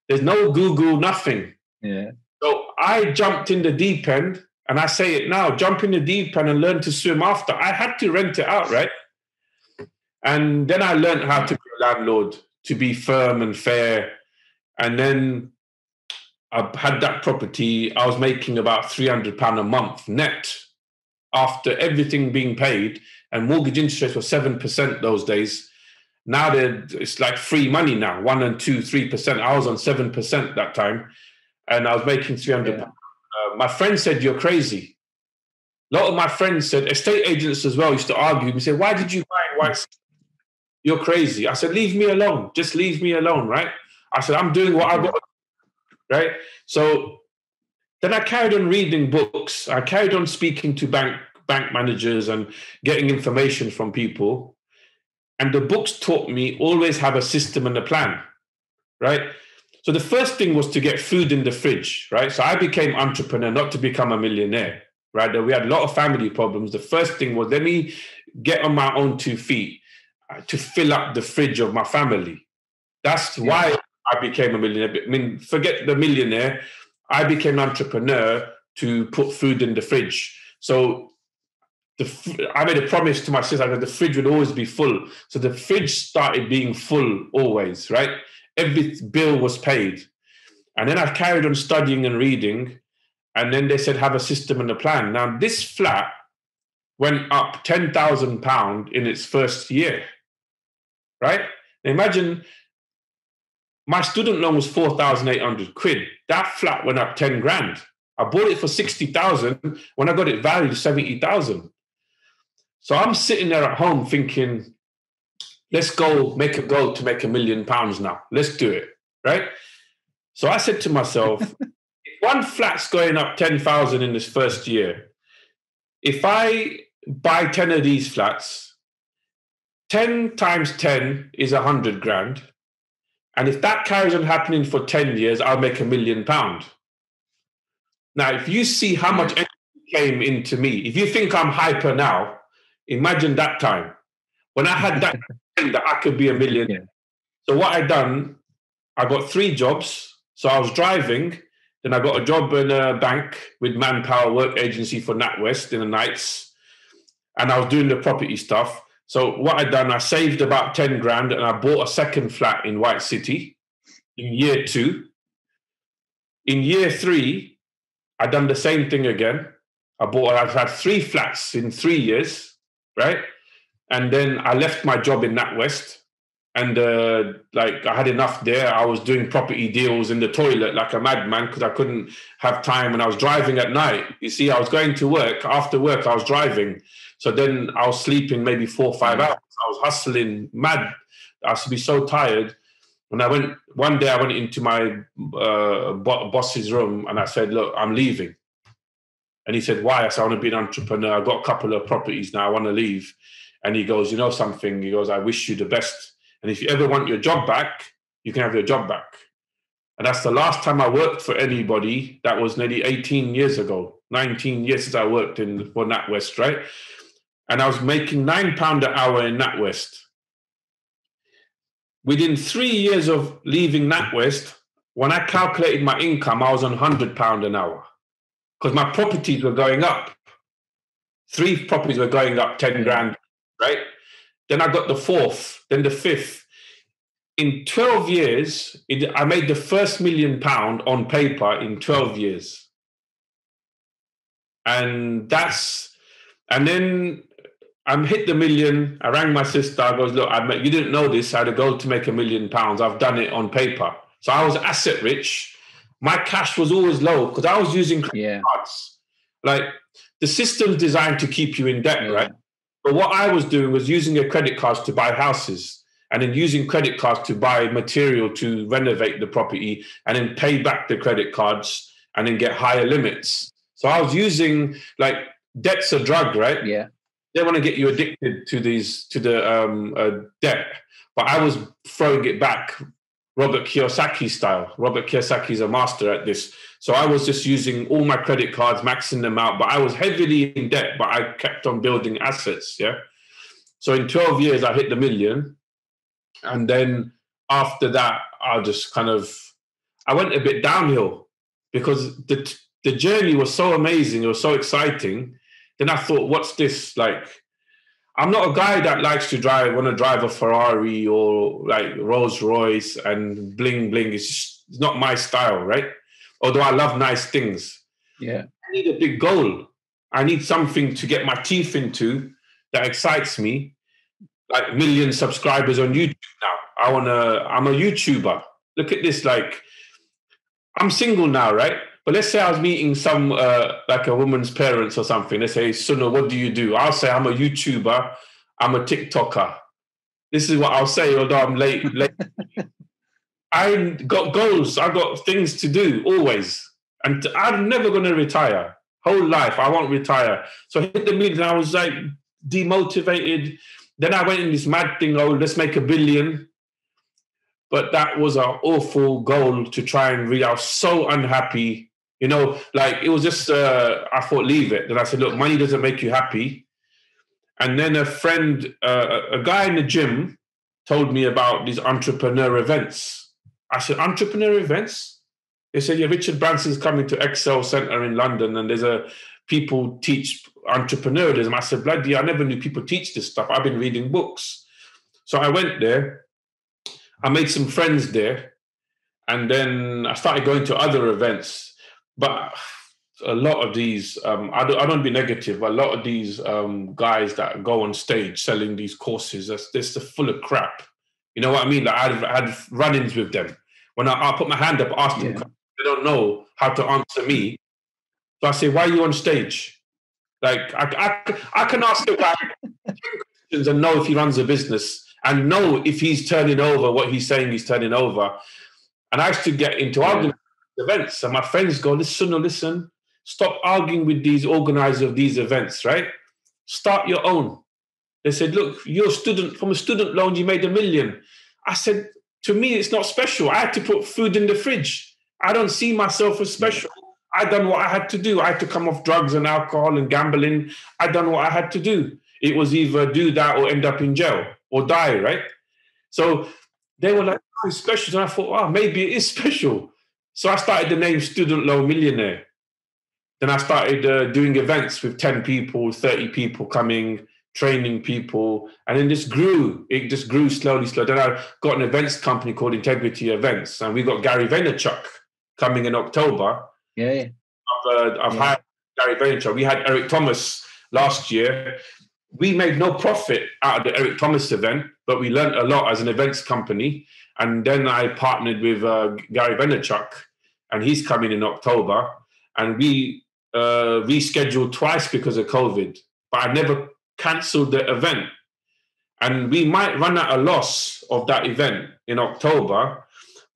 There's no Google, nothing. Yeah. So I jumped in the deep end, and I say it now, jump in the deep end and learn to swim after. I had to rent it out, right? And then I learned how to be a landlord, to be firm and fair. And then I had that property. I was making about £300 a month net. after everything being paid, and mortgage interest rates were 7% those days. Now it's like free money now, 1 and 2, 3%. I was on 7% that time, and I was making £300. My friend said, "You're crazy." A lot of my friends said, estate agents as well used to argue with me, say, "Why did you buy White City? You're crazy." I said, "Leave me alone. Just leave me alone," right? I said, "I'm doing what I got," right? So then I carried on reading books. I carried on speaking to bank managers and getting information from people. And the books taught me always have a system and a plan, right? So the first thing was to get food in the fridge, right? So I became entrepreneur, not to become a millionaire, right? We had a lot of family problems. The first thing was, let me get on my own 2 feet to fill up the fridge of my family. That's why I became a millionaire. I mean, forget the millionaire. I became an entrepreneur to put food in the fridge. So I made a promise to my sister that the fridge would always be full. So the fridge started being full always, right? Every bill was paid. And then I carried on studying and reading. And then they said, have a system and a plan. Now, this flat went up £10,000 in its first year, right? Now imagine my student loan was 4,800 quid. That flat went up 10 grand. I bought it for 60,000. When I got it valued, 70,000. So I'm sitting there at home thinking, let's go make a goal to make £1 million now. Let's do it, right? So I said to myself, if one flat's going up 10,000 in this first year, if I buy 10 of these flats, 10 times 10 is 100 grand. And if that carries on happening for 10 years, I'll make £1 million. Now, if you see how much energy came into me, if you think I'm hyper now, imagine that time when I had that I could be a millionaire. So what I done, I got 3 jobs. So I was driving, then I got a job in a bank with Manpower Work Agency for NatWest in the nights, and I was doing the property stuff. So what I done, I saved about 10 grand and I bought a second flat in White City in year 2. In year 3, I done the same thing again. I've had 3 flats in 3 years, right? And then I left my job in NatWest, and I had enough there. I was doing property deals in the toilet like a madman because I couldn't have time, and I was driving at night. You see, I was going to work. After work, I was driving. So then I was sleeping maybe 4 or 5 hours. I was hustling mad. I used to be so tired. And one day I went into my boss's room and I said, "Look, I'm leaving." And he said, "Why?" I said, "I want to be an entrepreneur. I've got a couple of properties now. I want to leave." And he goes, "You know something?" He goes, "I wish you the best. And if you ever want your job back, you can have your job back." And that's the last time I worked for anybody. That was nearly 18 years ago, 19 years since I worked for NatWest, right? And I was making £9 an hour in NatWest. Within 3 years of leaving NatWest, when I calculated my income, I was on £100 an hour because my properties were going up. 3 properties were going up 10 grand, right? Then I got the 4th, then the 5th. In 12 years, I made the first £1 million on paper in 12 years. And then I hit the million. I rang my sister. I goes, "Look, you didn't know this. I had a goal to make £1 million. I've done it on paper." So I was asset rich. My cash was always low because I was using credit cards. Like the system's designed to keep you in debt, right? But what I was doing was using a credit cards to buy houses, and then using credit cards to buy material to renovate the property, and then pay back the credit cards and then get higher limits. So I was using, like, debt's a drug, right? Yeah. They want to get you addicted to the debt. But I was throwing it back Robert Kiyosaki style. Robert Kiyosaki is a master at this. So I was just using all my credit cards, maxing them out. But I was heavily in debt, but I kept on building assets, yeah? So in 12 years, I hit the million. And then after that, I went a bit downhill because the journey was so amazing. It was so exciting. Then I thought, what's this? Like, I'm not a guy that likes to want to drive a Ferrari or like Rolls Royce and bling bling. It's not my style, right? Although I love nice things. Yeah. I need a big goal. I need something to get my teeth into that excites me. Like 1 million subscribers on YouTube now. I'm a YouTuber. Look at this, like, I'm single now, right? But let's say I was meeting some, like a woman's parents or something. They say, Sunil, what do you do? I'll say, I'm a YouTuber. I'm a TikToker. This is what I'll say, although I'm late. I got goals. I got things to do always. And I'm never going to retire. Whole life, I won't retire. So I hit the million. I was like demotivated. Then I went in this mad thing, oh, let's make 1 billion. But that was an awful goal to try and read. I was so unhappy. You know, like it was just, I thought, leave it. Then I said, look, money doesn't make you happy. And then a friend, a guy in the gym told me about these entrepreneur events. I said, entrepreneur events? They said, yeah, Richard Branson's coming to Excel Centre in London and there's people teach entrepreneurism. I said, bloody, I never knew people teach this stuff. I've been reading books. So I went there. I made some friends there. And then I started going to other events. But a lot of these, I don't be negative, but a lot of these guys that go on stage selling these courses, they're full of crap. You know what I mean? Like I had run-ins with them. When I put my hand up, asked them, they don't know how to answer me. So I say, why are you on stage? Like, I can ask a guy questions and know if he runs a business and know if he's turning over what he's saying he's turning over. And I used to get into arguments at events, and my friends go, listen, stop arguing with these organizers of these events, right? Start your own. They said, look, you're a student, from a student loan, you made 1 million. I said, to me, it's not special. I had to put food in the fridge. I don't see myself as special. I done what I had to do. I had to come off drugs and alcohol and gambling. I done what I had to do. It was either do that or end up in jail or die, right? So they were like, oh, it's special. And I thought, oh, maybe it is special. So I started the name Student Loan Millionaire. Then I started doing events with 10 people, 30 people coming, training people. And then this grew. It just grew slowly. Then I got an events company called Integrity Events. And we got Gary Vaynerchuk coming in October. Yeah. I've hired Gary Vaynerchuk. We had Eric Thomas last year. We made no profit out of the Eric Thomas event, but we learned a lot as an events company. And then I partnered with Gary Vaynerchuk, and he's coming in October. And we rescheduled twice because of COVID, but I never cancelled the event. And we might run at a loss of that event in October,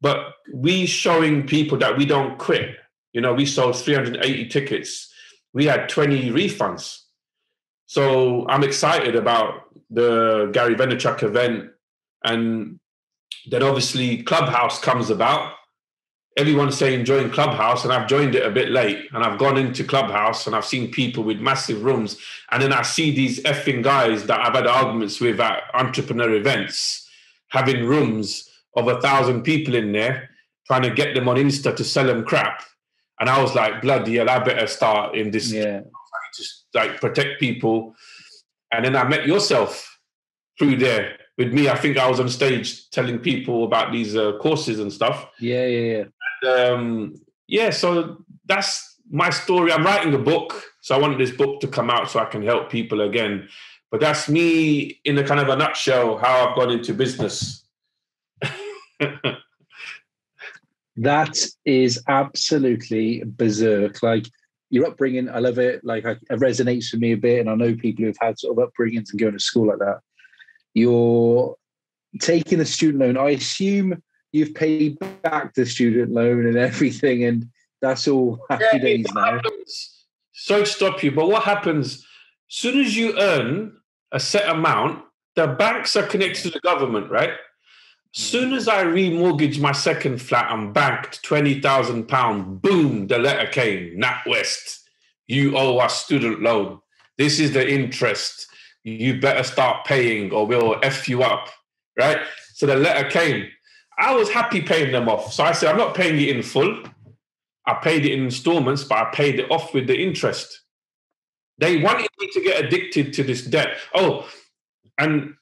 but we showing people that we don't quit. You know, we sold 380 tickets. We had 20 refunds. So I'm excited about the Gary Vaynerchuk event. And then obviously Clubhouse comes about. Everyone's saying join Clubhouse, and I've joined it a bit late. And I've gone into Clubhouse and I've seen people with massive rooms. And then I see these effing guys that I've had arguments with at entrepreneur events, having rooms of 1,000 people in there, trying to get them on Insta to sell them crap. And I was like, bloody hell, I better start in this. Just like protect people. And then I met yourself through there with me. I think I was on stage telling people about these courses and stuff. Yeah. And, so that's my story. I'm writing a book. So I wanted this book to come out so I can help people again. But that's me in a kind of a nutshell, how I've got into business. That is absolutely berserk. Like, your upbringing, I love it. Like, it resonates with me a bit. And I know people who've had sort of upbringings and going to school like that. You're taking a student loan. I assume you've paid back the student loan and everything, and that's all happy days now. Sorry to stop you, but what happens, as soon as you earn a set amount, the banks are connected to the government, right? As soon as I remortgaged my second flat and banked £20,000, boom, the letter came. NatWest, you owe us student loan. This is the interest. You better start paying or we'll F you up, right? So the letter came. I was happy paying them off. So I said, I'm not paying it in full. I paid it in installments, but I paid it off with the interest. They wanted me to get addicted to this debt. Oh, and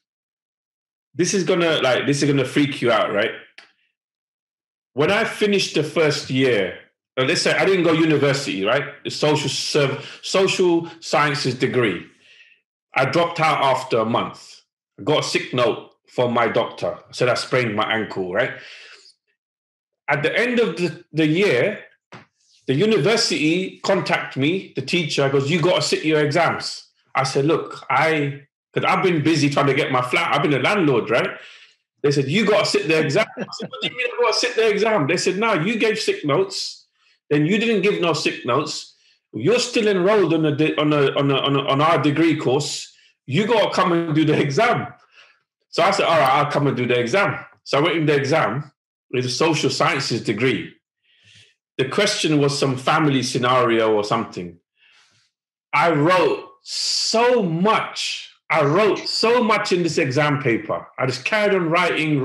this is gonna freak you out, right? When I finished the first year let's say I didn't go university, right? The social sciences degree. I dropped out after a month. I got a sick note from my doctor. I said I sprained my ankle, right? At the end of the year, the university contacted me, the teacher goes, you got to sit your exams. I said, look, because I've been busy trying to get my flat. I've been a landlord, right? They said, you got to sit the exam. I said, what do you mean I got to sit the exam? They said, no, you gave sick notes. Then you didn't give no sick notes. You're still enrolled on our degree course. You got to come and do the exam. So I said, all right, I'll come and do the exam. So I went in the exam with a social sciences degree. The question was some family scenario or something. I wrote so much in this exam paper. I just carried on writing.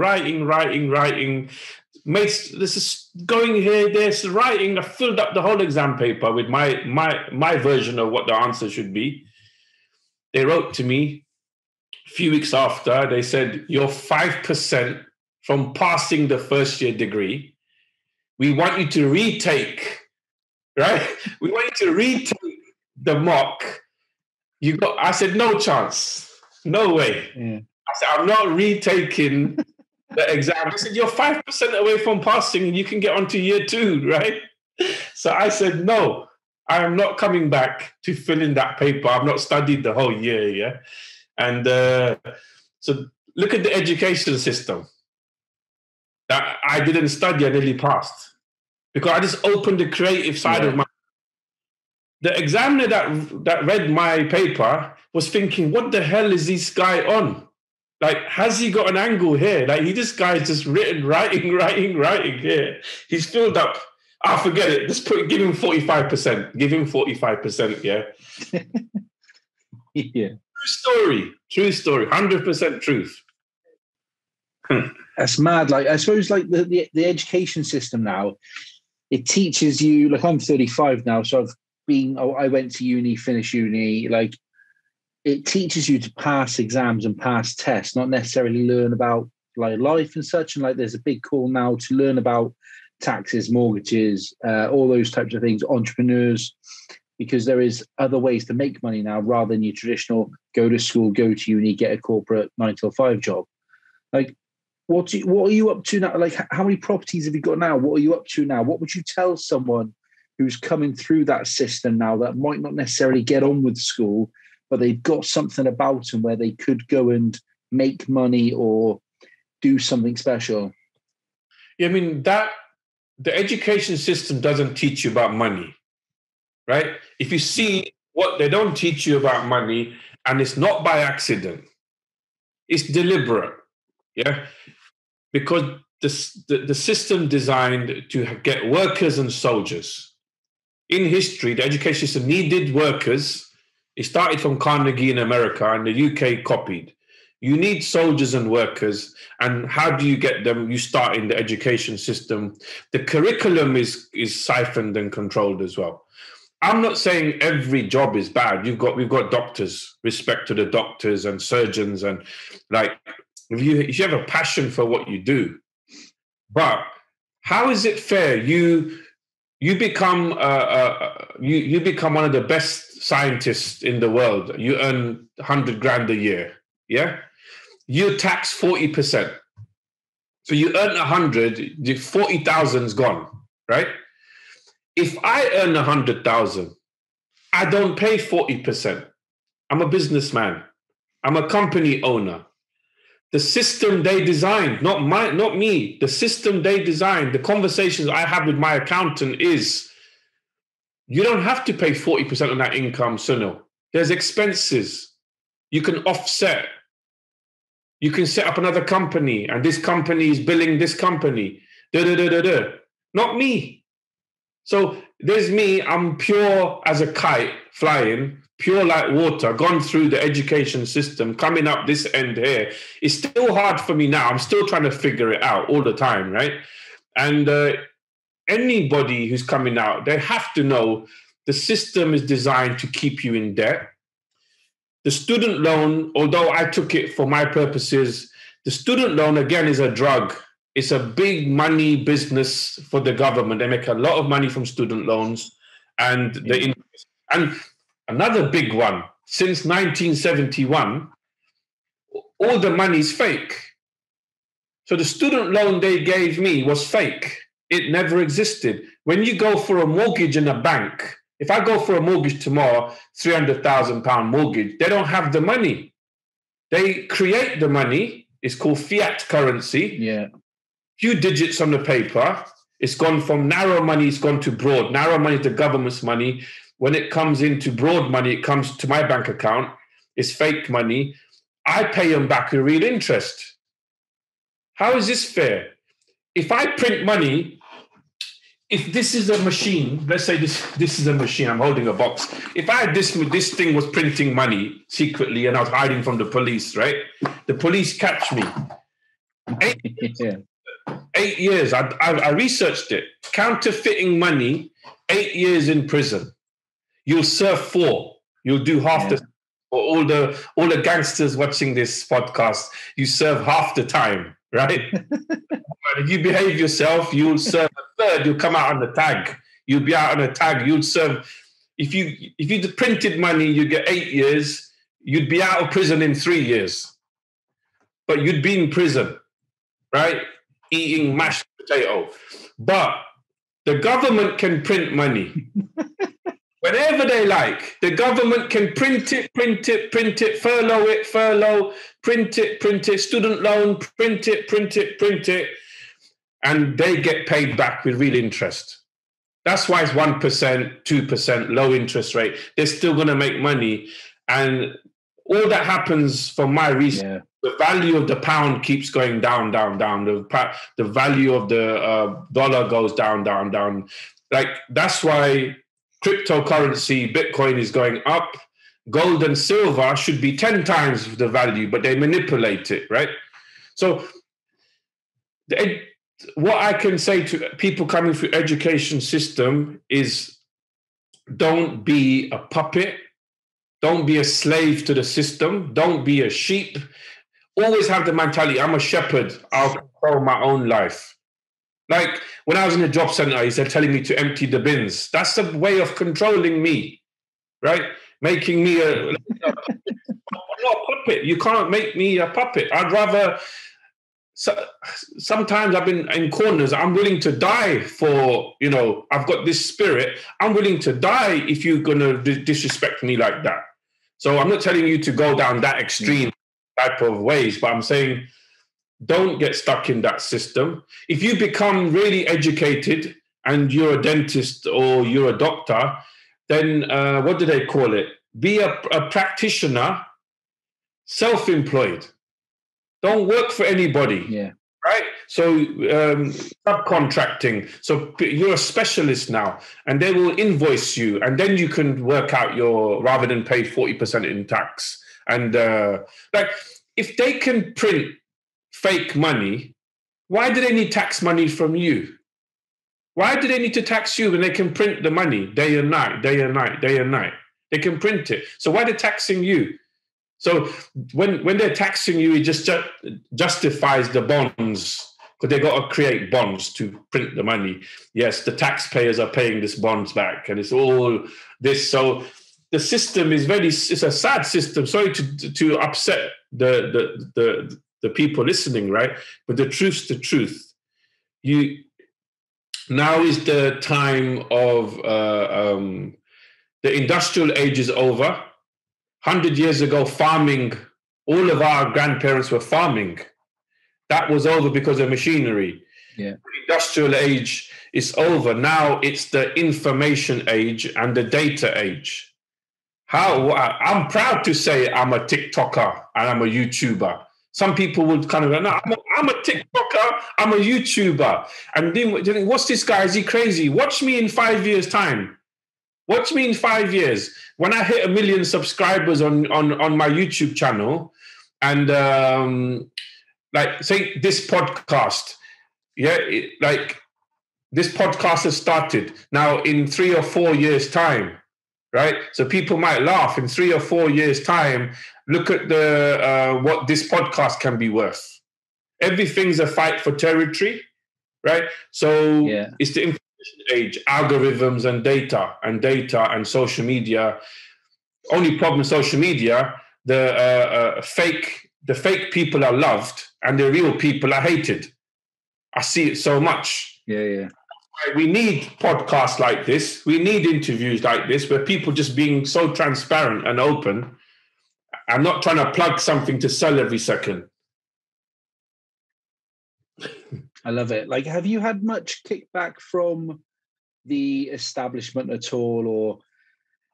This is going here, this writing. I filled up the whole exam paper with my version of what the answer should be. They wrote to me a few weeks after. They said, you're 5% from passing the first year degree. We want you to retake, right? We want you to retake the mock. I said, no chance. No way. Yeah. I said, I'm not retaking the exam. I said, you're 5% away from passing and you can get on to year 2, right? So I said, no, I am not coming back to fill in that paper. I've not studied the whole year, yeah? And so look at the education system. That I didn't study, I nearly passed. Because I just opened the creative side of the examiner that read my paper was thinking, what the hell is this guy on? Like, has he got an angle here? Like, this guy's just writing here. He's filled up. Forget it. Just give him 45%. Give him 45%, yeah? Yeah. True story. 100% truth. That's mad. Like, I suppose, like, the education system now, it teaches you, like, I'm 35 now, so I went to uni, finished uni, like, it teaches you to pass exams and pass tests, not necessarily learn about, like, life and such. And, like, there's a big call now to learn about taxes, mortgages, all those types of things, entrepreneurs, because there is other ways to make money now rather than your traditional go to school, go to uni, get a corporate 9-to-5 job. Like, what are you up to now? Like, how many properties have you got now? What are you up to now? What would you tell someone who's coming through that system now that might not necessarily get on with school, but they've got something about them where they could go and make money or do something special? Yeah, I mean, the education system doesn't teach you about money, right? If you see what they don't teach you about money, and it's not by accident, it's deliberate, yeah? Because the system designed to get workers and soldiers. In history, the education system needed workers. It started from Carnegie in America, and the UK copied. You need soldiers and workers, and how do you get them? You start in the education system. The curriculum is siphoned and controlled as well. I'm not saying every job is bad. We've got doctors, respect to the doctors and surgeons, and like, if you have a passion for what you do, but how is it fair? You become you become one of the best scientists in the world. You earn 100 grand a year, yeah. You tax 40%, so you earn 100. The 40,000's gone, right? If I earn 100,000, I don't pay 40%. I'm a businessman. I'm a company owner. The system they designed, not me, the system they designed, the conversations I have with my accountant is, you don't have to pay 40% on that income, Sunil. There's expenses. You can offset. You can set up another company, and this company is billing this company. Not me. So there's me, I'm pure as a kite flying, pure like water, gone through the education system, coming up this end here. It's still hard for me now. I'm still trying to figure it out all the time, right? And anybody who's coming out, they have to know the system is designed to keep you in debt. The student loan, although I took it for my purposes, the student loan, again, is a drug. It's a big money business for the government. They make a lot of money from student loans, and and another big one. Since 1971, all the money is fake. So the student loan they gave me was fake. It never existed. When you go for a mortgage in a bank, if I go for a mortgage tomorrow, £300,000 mortgage, they don't have the money. They create the money. It's called fiat currency. Yeah. Few digits on the paper. It's gone from narrow money, it's gone to broad. Narrow money is the government's money. When it comes into broad money, it comes to my bank account. It's fake money. I pay them back with real interest. How is this fair? If I print money, if this is a machine, let's say this is a machine, I'm holding a box. If I had this thing was printing money secretly and I was hiding from the police, right? The police catch me. 8 years, I researched it. Counterfeiting money, 8 years in prison. You'll serve 4. You'll do half the. For all the gangsters watching this podcast, you serve half the time, right? If you behave yourself, you'll serve a third. You'll come out on the tag. You'll be out on a tag. You'll serve. If you printed money, you get 8 years. You'd be out of prison in 3 years, but you'd be in prison, right? Eating mashed potato. But the government can print money. Whenever they like, the government can print it, furlough, print it, student loan, print it, and they get paid back with real interest. That's why it's 1%, 2%, low interest rate. They're still going to make money. And all that happens from my research, the value of the pound keeps going down. The value of the dollar goes down. Like, that's why cryptocurrency, Bitcoin is going up. Gold and silver should be 10 times the value, but they manipulate it, right? So what I can say to people coming through education system is don't be a puppet. Don't be a slave to the system. Don't be a sheep. Always have the mentality, I'm a shepherd. I'll control my own life. Like when I was in the job center, they're telling me to empty the bins. That's a way of controlling me, right? Making me I'm not a puppet. You can't make me a puppet. I'd rather... sometimes I've been in corners. I'm willing to die for, I've got this spirit. I'm willing to die if you're going to disrespect me like that. So I'm not telling you to go down that extreme type of ways, but I'm saying don't get stuck in that system. If you become really educated and you're a dentist or you're a doctor, then what do they call it? Be a practitioner, self-employed. Don't work for anybody. Yeah. Right? So subcontracting. So you're a specialist now, and they will invoice you, and then you can work out rather than pay 40% in tax. And like, if they can print fake money, why do they need tax money from you? Why do they need to tax you when they can print the money day and night? They can print it. So why are they taxing you? So when they're taxing you, it just justifies the bonds, because they got to create bonds to print the money. Yes, the taxpayers are paying this bonds back, and it's all this. So the system is it's a sad system. Sorry to upset the people listening, right? But the truth's the truth. Now is the time of the industrial age is over. 100 years ago, farming, all of our grandparents were farming. That was over because of machinery. Yeah. The industrial age is over. Now it's the information age and the data age. I'm proud to say I'm a TikToker and I'm a YouTuber. Some people would kind of go, no, I'm a TikToker, I'm a YouTuber. And then think, what's this guy? Is he crazy? Watch me in 5 years' time. Watch me in 5 years. When I hit 1 million subscribers on my YouTube channel, and like, say this podcast, this podcast has started now in 3 or 4 years' time, right? So people might laugh in 3 or 4 years' time. Look at what this podcast can be worth. Everything's a fight for territory, right? So it's the information age, algorithms and data and social media. Only problem with social media, the fake people are loved and the real people are hated. I see it so much. Yeah. We need podcasts like this. We need interviews like this where people just being so transparent and open. I'm not trying to plug something to sell every second. I love it. Like, have you had much kickback from the establishment at all, or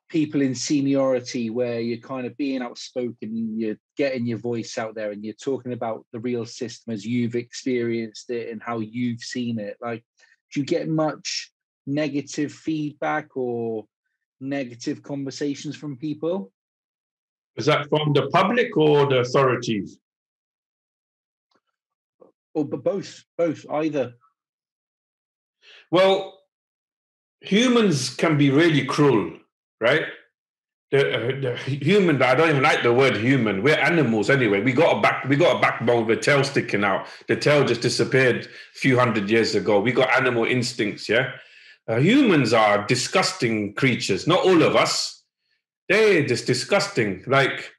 people in seniority where you're kind of being outspoken, you're getting your voice out there and you're talking about the real system as you've experienced it and how you've seen it? Like, do you get much negative feedback or negative conversations from people? Is that from the public or the authorities? Or both, either. Well, humans can be really cruel, right? The human, I don't even like the word human. We're animals anyway. We got a backbone with a tail sticking out. The tail just disappeared a few hundred years ago. We got animal instincts, yeah? Humans are disgusting creatures. Not all of us. They're just disgusting. Like,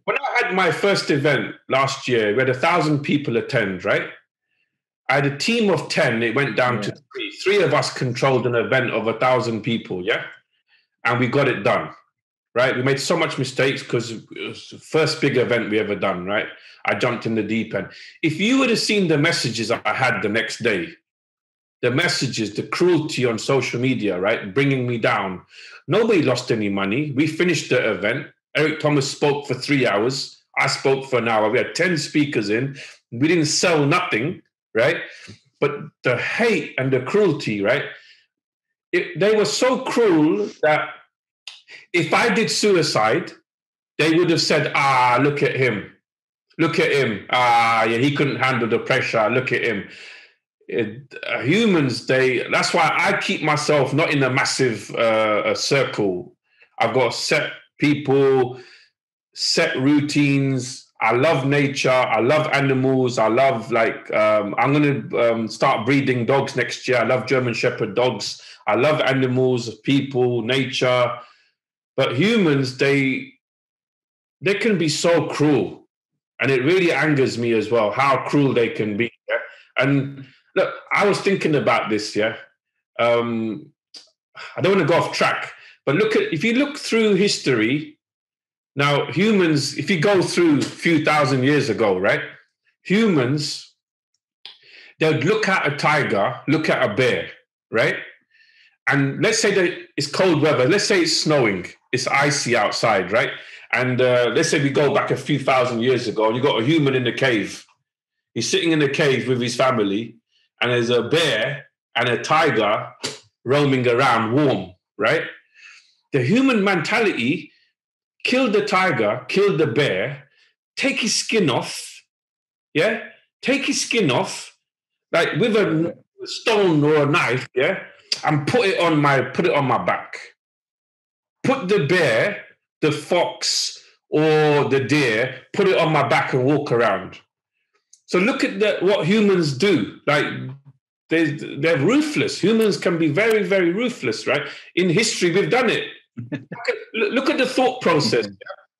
when I had my first event last year, we had 1,000 people attend, right? I had a team of 10. It went down to 3. 3 of us controlled an event of 1,000 people, yeah? And we got it done, right? We made so much mistakes because it was the first big event we ever done, right? I jumped in the deep end. If you would have seen the messages I had the next day, the messages, the cruelty on social media, right? Bringing me down. Nobody lost any money. We finished the event. Eric Thomas spoke for 3 hours. I spoke for an hour. We had 10 speakers in. We didn't sell nothing, right? But the hate and the cruelty, right? They were so cruel that if I did suicide, they would have said, look at him. Look at him. Yeah, he couldn't handle the pressure. Look at him. Humans, that's why I keep myself not in a massive circle. I've got set people, set routines. I love nature. I love animals. I love, I'm going to start breeding dogs next year. I love German Shepherd dogs. I love animals, people, nature. But humans, they can be so cruel. And it really angers me as well, how cruel they can be. Yeah? And look, I was thinking about this, yeah. I don't want to go off track, but if you look through history, now humans, if you go through a few thousand years ago, right? Humans, they'd look at a tiger, look at a bear, right? And let's say that it's cold weather. Let's say it's snowing. It's icy outside, right? And let's say we go back a few thousand years ago and you got a human in the cave. He's sitting in the cave with his family and there's a bear and a tiger roaming around warm, right? The human mentality, kill the tiger, kill the bear, take his skin off, yeah? Take his skin off, like with a stone or a knife, yeah? And put it on my back. Put the bear, the fox, or the deer, put it on my back and walk around. So look at what humans do. Like, they're ruthless. Humans can be very, very ruthless, right? In history, we've done it. Look at the thought process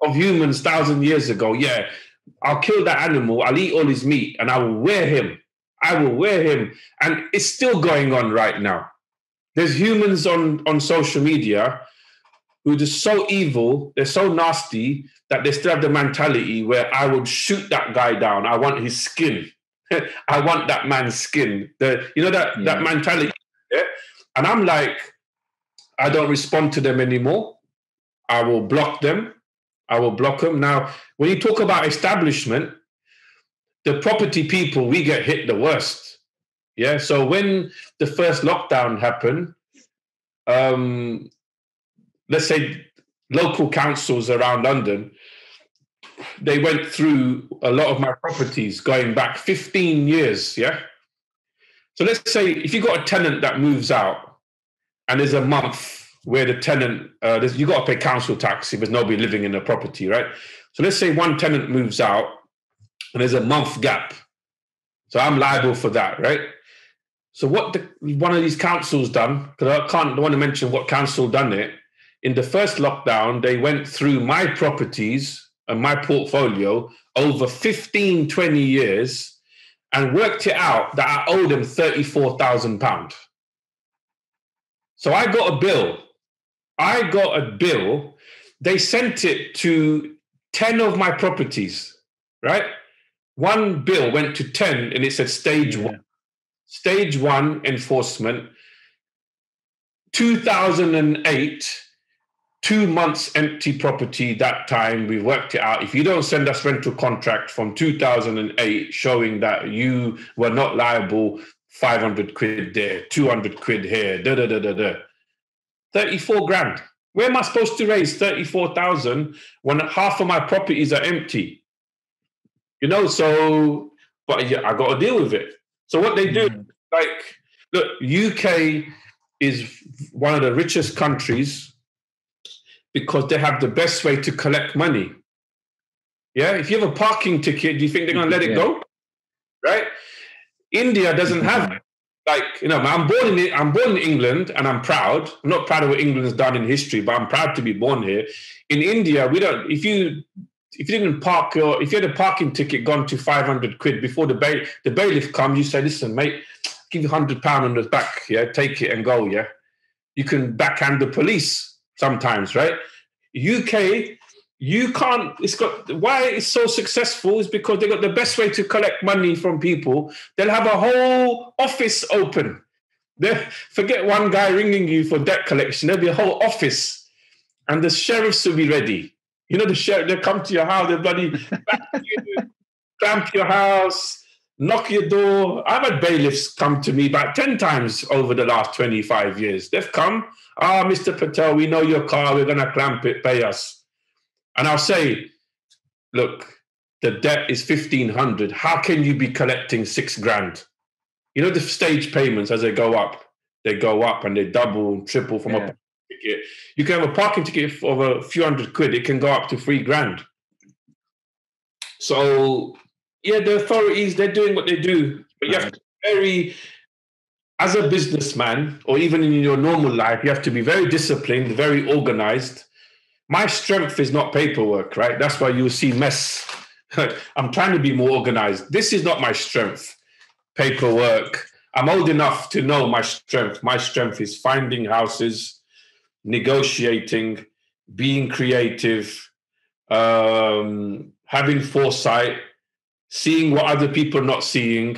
of humans 1,000 years ago. Yeah, I'll kill that animal, I'll eat all his meat, and I will wear him. And it's still going on right now. There's humans on social media who are just so evil, they're so nasty, that they still have the mentality where I would shoot that guy down. I want his skin. I want that man's skin. That mentality. Yeah? And I'm like, I don't respond to them anymore. I will block them. Now, when you talk about establishment, the property people, we get hit the worst. Yeah. So when the first lockdown happened, let's say local councils around London, they went through a lot of my properties going back 15 years, yeah? So let's say if you got a tenant that moves out and there's a month where the tenant, you got to pay council tax if there's nobody living in the property, right? So let's say one tenant moves out, and there's a month gap. So I'm liable for that, right? So what one of these councils done, because I don't want to mention what council done it, in the first lockdown, they went through my properties and my portfolio over 15, 20 years and worked it out that I owed them £34,000. So I got a bill. They sent it to 10 of my properties, right? One bill went to 10 and it said stage one. Stage 1 enforcement, 2008, 2 months empty property that time. We worked it out. If you don't send us rental contract from 2008 showing that you were not liable, 500 quid there, 200 quid here, 34 grand. Where am I supposed to raise 34,000 when half of my properties are empty? You know, so, but yeah, I got to deal with it. So what they do, like, look, UK is one of the richest countries because they have the best way to collect money. Yeah, if you have a parking ticket, do you think they're going to let it go? Right? India doesn't have it. Like, you know, I'm born in England, and I'm proud. I'm not proud of what England's done in history, but I'm proud to be born here. In India, we don't. If you didn't park, or if you had a parking ticket gone to 500 quid before the bailiff comes, you say, "Listen, mate, give you £100 on the back. Yeah, take it and go. Yeah, you can backhand the police sometimes, right? UK, you can't. Why it's so successful is because they got the best way to collect money from people. They'll have a whole office open. Forget one guy ringing you for debt collection. There'll be a whole office, and the sheriffs will be ready. You know, the sheriff, they'll come to your house, they'll bloody clamp your house, knock your door. I've had bailiffs come to me about 10 times over the last 25 years. They've come, Mr. Patel, we know your car, we're going to clamp it, pay us. And I'll say, look, the debt is 1,500. How can you be collecting 6 grand? You know, the stage payments as they go up and they double and triple from a ticket. You can have a parking ticket of a few hundred quid. It can go up to 3 grand. So, yeah, the authorities, they're doing what they do. But you have to be as a businessman, or even in your normal life, you have to be very disciplined, very organized. My strength is not paperwork, right? That's why you'll see mess. I'm trying to be more organized. This is not my strength, paperwork. I'm old enough to know my strength. My strength is finding houses, negotiating, being creative, having foresight, seeing what other people are not seeing,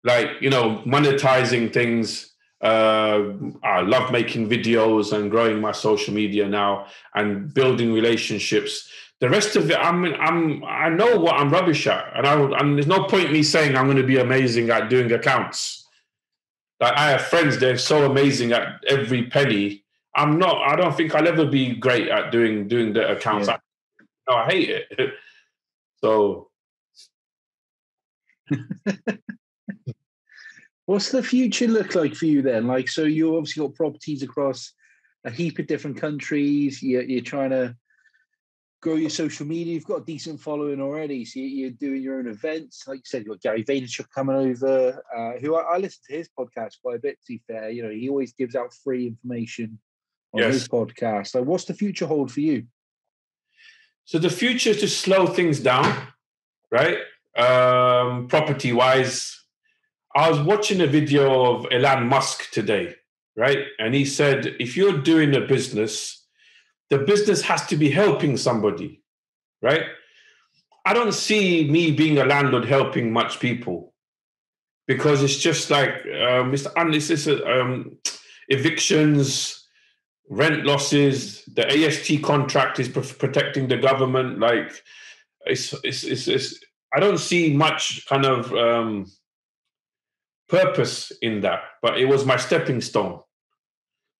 like, you know, monetizing things. I love making videos and growing my social media now and building relationships. The rest of it, I know what I'm rubbish at, and there's no point me saying I'm going to be amazing at doing accounts. Like, I have friends, they're so amazing at every penny. I'm not. I don't think I'll ever be great at doing the accounts. Yeah. I hate it. So. What's the future look like for you then? Like, so you obviously got properties across a heap of different countries. You're trying to grow your social media. You've got a decent following already. So you're doing your own events. Like you said, you've got Gary Vaynerchuk coming over, who I listen to his podcast quite a bit, to be fair. You know, he always gives out free information on his podcast. So what's the future hold for you? So the future is to slow things down, right? Property-wise, I was watching a video of Elon Musk today, right? And he said, if you're doing a business, the business has to be helping somebody, right? I don't see me being a landlord helping much people, because it's just like evictions, rent losses, the AST contract is protecting the government. Like, it's I don't see much kind of purpose in that, but it was my stepping stone.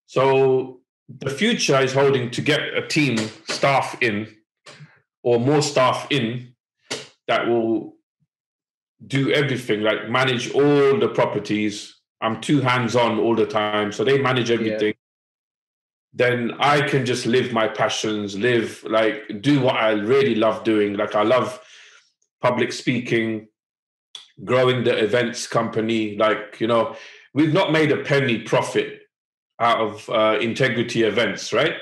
So the future is holding to get a team, staff in, or more staff in, that will do everything, like manage all the properties. I'm too hands-on all the time, so they manage everything. Then I can just live my passions, do what I really love doing. Like, I love public speaking, growing the events company. Like, we've not made a penny profit out of Integrity Events, right?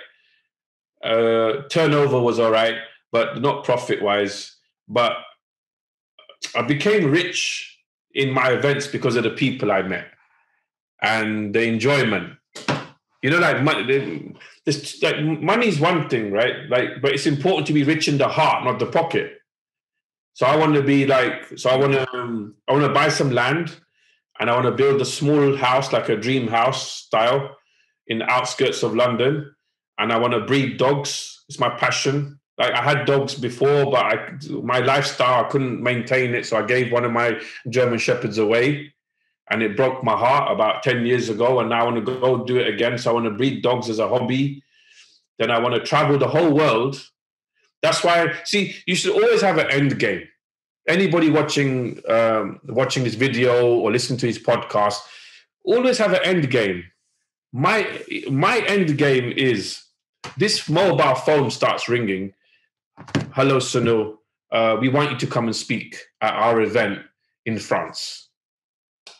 Turnover was all right, but not profit-wise. But I became rich in my events because of the people I met and the enjoyment. Like money, money is one thing, right? But it's important to be rich in the heart, not the pocket. So I want to I want to buy some land, and I want to build a small house, like a dream house style, in the outskirts of London. And I want to breed dogs. It's my passion. Like, I had dogs before, but my lifestyle, I couldn't maintain it. So I gave one of my German Shepherds away, and it broke my heart about 10 years ago. And now I want to go do it again. So I want to breed dogs as a hobby. Then I want to travel the whole world. That's why, see, you should always have an end game. Anybody watching this video or listening to his podcast, always have an end game. My end game is, this mobile phone starts ringing. Hello, Sunil. We want you to come and speak at our event in France.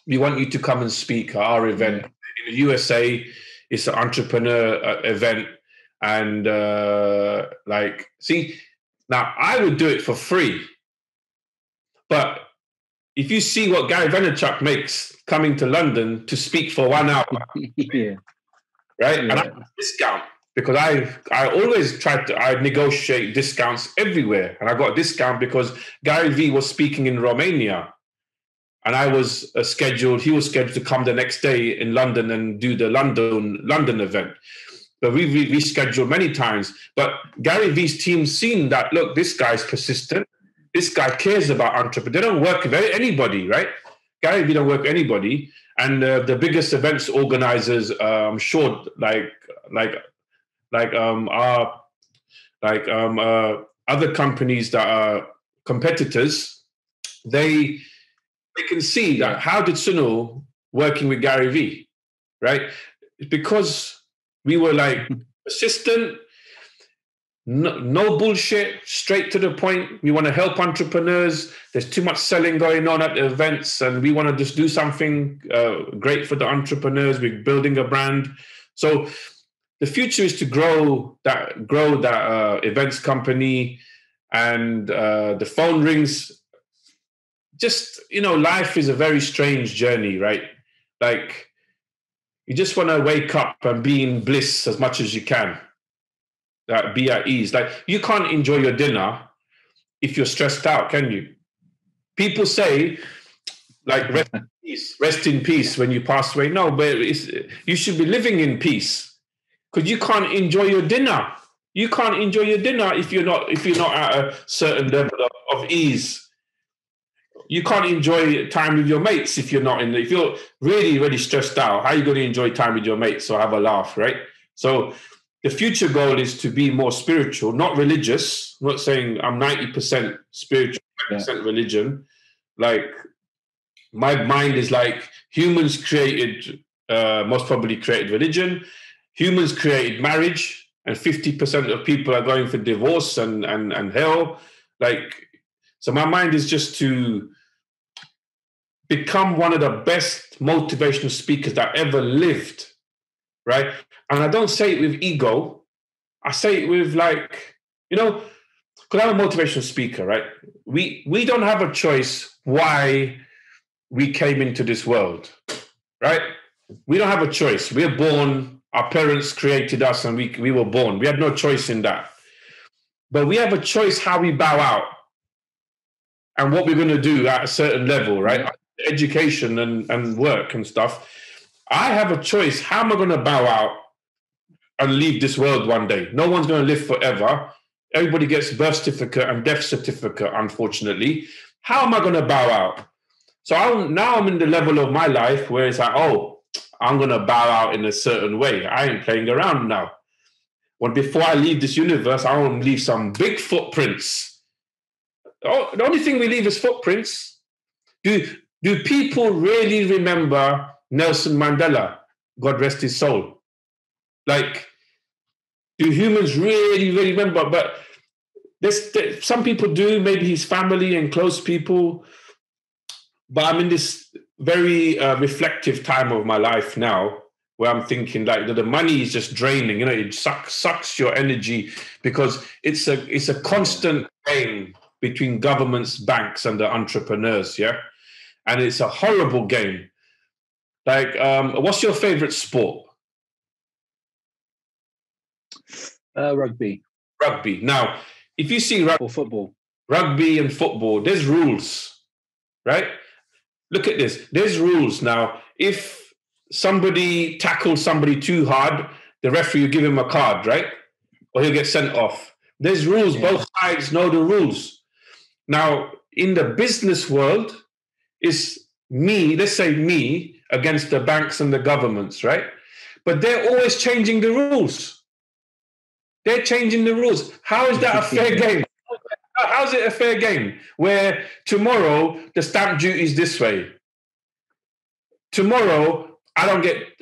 We want you to come and speak at our event in the USA. It's an entrepreneur event. And see, now I would do it for free. But if you see what Gary Vaynerchuk makes coming to London to speak for 1 hour, right? Yeah. And I have a discount, because I always I negotiate discounts everywhere. And I got a discount because Gary V was speaking in Romania. And he was scheduled to come the next day in London and do the London event. But we rescheduled many times. But Gary V's team's seen that, look, this guy's persistent. This guy cares about entrepreneurs. They don't work with anybody, right? Gary Vee don't work with anybody. And the biggest events organizers, I'm sure, other companies that are competitors, they can see that, how did Sunil working with Gary Vee, right? It's because we were persistent, no bullshit, straight to the point. We want to help entrepreneurs. There's too much selling going on at the events, and we want to just do something great for the entrepreneurs. We're building a brand. So the future is to grow that events company, and the phone rings. Just, life is a very strange journey, right? Like, you just want to wake up and be in bliss as much as you can. Be at ease. Like, you can't enjoy your dinner if you're stressed out, can you? People say, rest in peace when you pass away. No, but you should be living in peace, because you can't enjoy your dinner. You can't enjoy your dinner if you're not at a certain level of ease. You can't enjoy time with your mates if you're really, really stressed out. How are you going to enjoy time with your mates or have a laugh, right? So the future goal is to be more spiritual, not religious. I'm not saying I'm 90% spiritual, 90% religion. Like, my mind is like, humans most probably created religion. Humans created marriage, and 50% of people are going for divorce and hell. So my mind is just to become one of the best motivational speakers that ever lived, right? And I don't say it with ego. I say it with because I'm a motivational speaker, right? We don't have a choice why we came into this world, right? We don't have a choice. We're born, our parents created us, and we were born. We had no choice in that. But we have a choice how we bow out and what we're going to do at a certain level, right? Yeah. Education and work and stuff. I have a choice. How am I going to bow out and leave this world one day? No one's going to live forever. Everybody gets birth certificate and death certificate, unfortunately. How am I going to bow out? So I'm in the level of my life where it's like, I'm going to bow out in a certain way. I ain't playing around now. Before I leave this universe, I want to leave some big footprints. The only thing we leave is footprints. Do people really remember Nelson Mandela? God rest his soul. Do humans really, really remember? But Some people do, maybe his family and close people, but I'm in this very reflective time of my life now, where I'm thinking like the money is just draining. It sucks your energy, because it's a constant game between governments, banks, and the entrepreneurs. Yeah, and it's a horrible game. Like, what's your favorite sport? Rugby. Rugby. Now, if you see or football, rugby and football, there's rules, right? Look at this. There's rules now. If somebody tackles somebody too hard, the referee will give him a card, right? Or he'll get sent off. There's rules. Yeah. Both sides know the rules. Now, in the business world, it's let's say me against the banks and the governments, right? But they're always changing the rules. They're changing the rules. How is that a fair game? How's it a fair game where tomorrow the stamp duty is this way? Tomorrow I don't get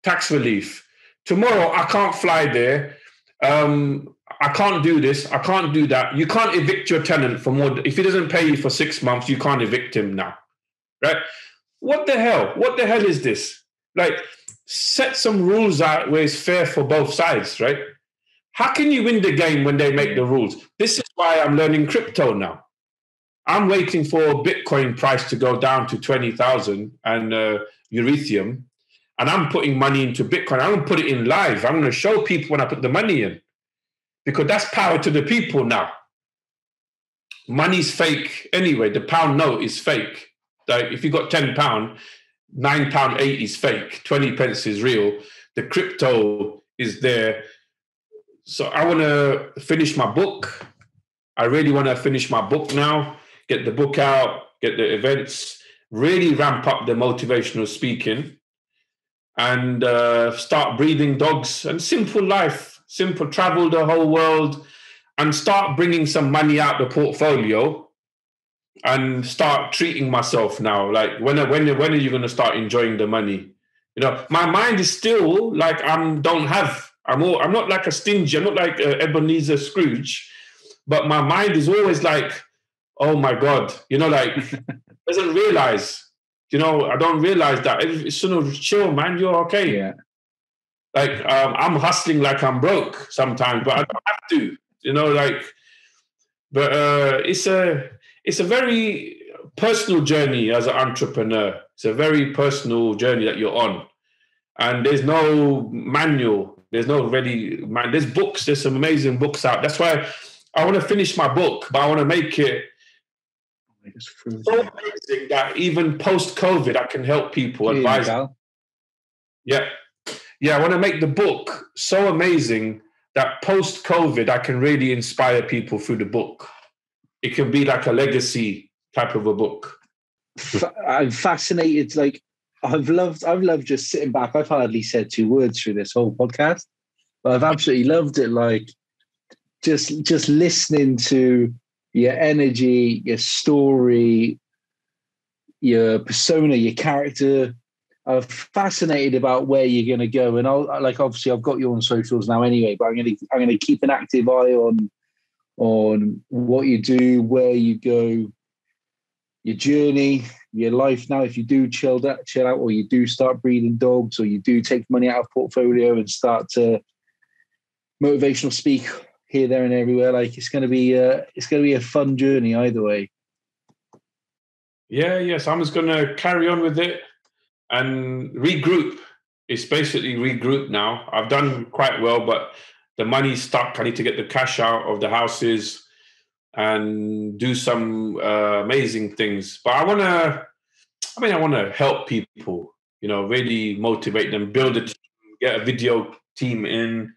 tax relief. Tomorrow I can't fly there. I can't do this. I can't do that. You can't evict your tenant for more. If he doesn't pay you for 6 months, you can't evict him now, right? What the hell? What the hell is this? Like, set some rules out where it's fair for both sides, right? How can you win the game when they make the rules? This is why I'm learning crypto now. I'm waiting for Bitcoin price to go down to 20,000 and Ethereum, and I'm putting money into Bitcoin. I'm going to put it in live. I'm going to show people when I put the money in, because that's power to the people now. Money's fake anyway. The pound note is fake. Like, if you got £10, £9.80 is fake. 20 pence is real. The crypto is there. So I want to finish my book. I really want to finish my book now, get the book out, get the events, really ramp up the motivational speaking, and start breeding dogs and simple life, simple travel the whole world, and start bringing some money out the portfolio and start treating myself now. Like, when are you going to start enjoying the money? My mind is still like I'm not like a stingy. I'm not like Ebenezer Scrooge, but my mind is always like, oh my God, like doesn't realize. I don't realize that. Sunil, chill, man. You're okay. Yeah. Like, I'm hustling like I'm broke sometimes, but I don't have to. But it's a very personal journey as an entrepreneur. It's a very personal journey that you're on, and there's no manual. There's no there's books. There's some amazing books out. That's why I want to finish my book, but I want to make it so amazing that even post-COVID, I can help people, advise them. Yeah. I want to make the book so amazing that post-COVID, I can really inspire people through the book. It can be like a legacy type of a book. I'm fascinated. Like, I've loved just sitting back. I've hardly said 2 words through this whole podcast, but I've absolutely loved it. Like, just listening to your energy, your story, your persona, your character. I'm fascinated about where you're going to go. And obviously I've got you on socials now anyway, but I'm going to keep an active eye on what you do, where you go, your journey, your life now. If you do chill out, or you do start breeding dogs, or you do take money out of portfolio and start to motivational speak here, there, and everywhere, like, it's going to be a fun journey either way. Yes, I'm just going to carry on with it and regroup. It's basically regroup now. I've done quite well, but the money's stuck. I need to get the cash out of the houses and do some amazing things. But I want to help people, really motivate them, build a team, get a video team in.